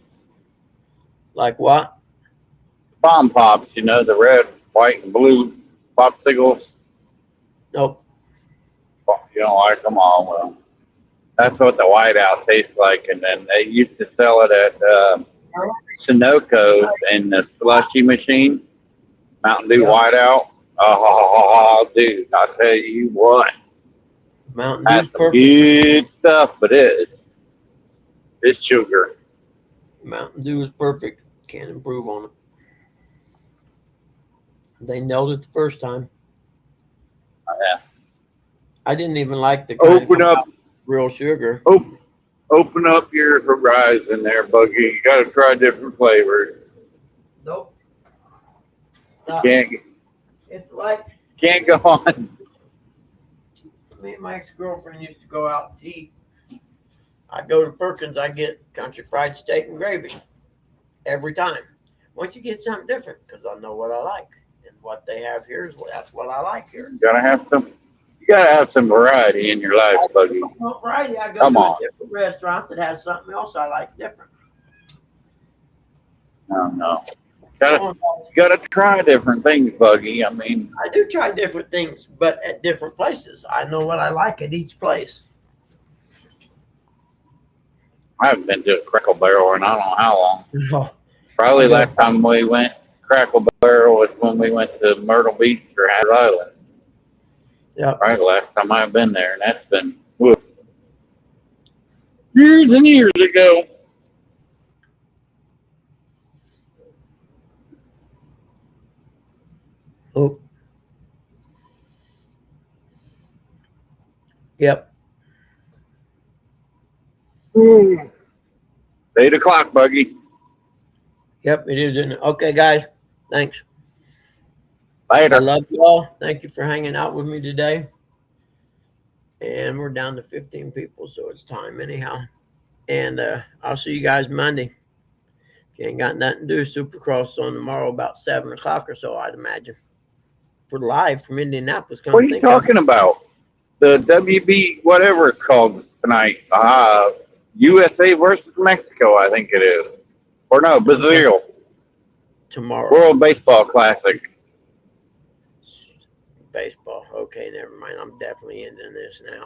Like what? Bomb pops, you know, the red, white, and blue popsicles. Nope. You don't like them all. Well, that's what the Whiteout tastes like. And then they used to sell it at Sunoco's in the slushy machine. Mountain Dew Whiteout. Oh, dude, I tell you what. Mountain That's Dew's some perfect. good stuff, but it's sugar. Mountain Dew is perfect. Can't improve on it. They nailed it the first time. Yeah. I didn't even like the kind Open of up, real sugar. open up your horizon there, Buggy. You got to try different flavors. Nope. Can't It's like go on. me and my ex-girlfriend used to go out to eat, I go to Perkins, I get country fried steak and gravy every time. Once you get something different, because I know what I like, and what they have here is that's what I like here. You gotta have some variety in your life, Buggy. Well, Friday I go Come to on. a different restaurant that has something else I like different. No. Come on, guys. You gotta try different things, Buggy. I mean, I do try different things, but at different places. I know what I like at each place. I haven't been to a Crackle Barrel in I don't know how long. Oh, Probably I go- last time we went Crackle Barrel was when we went to Myrtle Beach or Hatteras Island. Yep. Right, last time I've been there, and that's been years and years ago. Oh. Yep. 8 o'clock, Buggy. Yep. It is. Isn't it? Okay, guys. Thanks. Later. I love you all. Thank you for hanging out with me today. And we're down to 15 people, so it's time anyhow. And I'll see you guys Monday. If you ain't got nothing to do, Supercross on tomorrow about 7 o'clock or so, I'd imagine. For live from Indianapolis. What are you talking about? The WB, whatever it's called tonight. USA versus Mexico, I think it is. Or no, Brazil. Tomorrow. World Baseball Classic. Baseball. Okay, never mind. I'm definitely ending this now.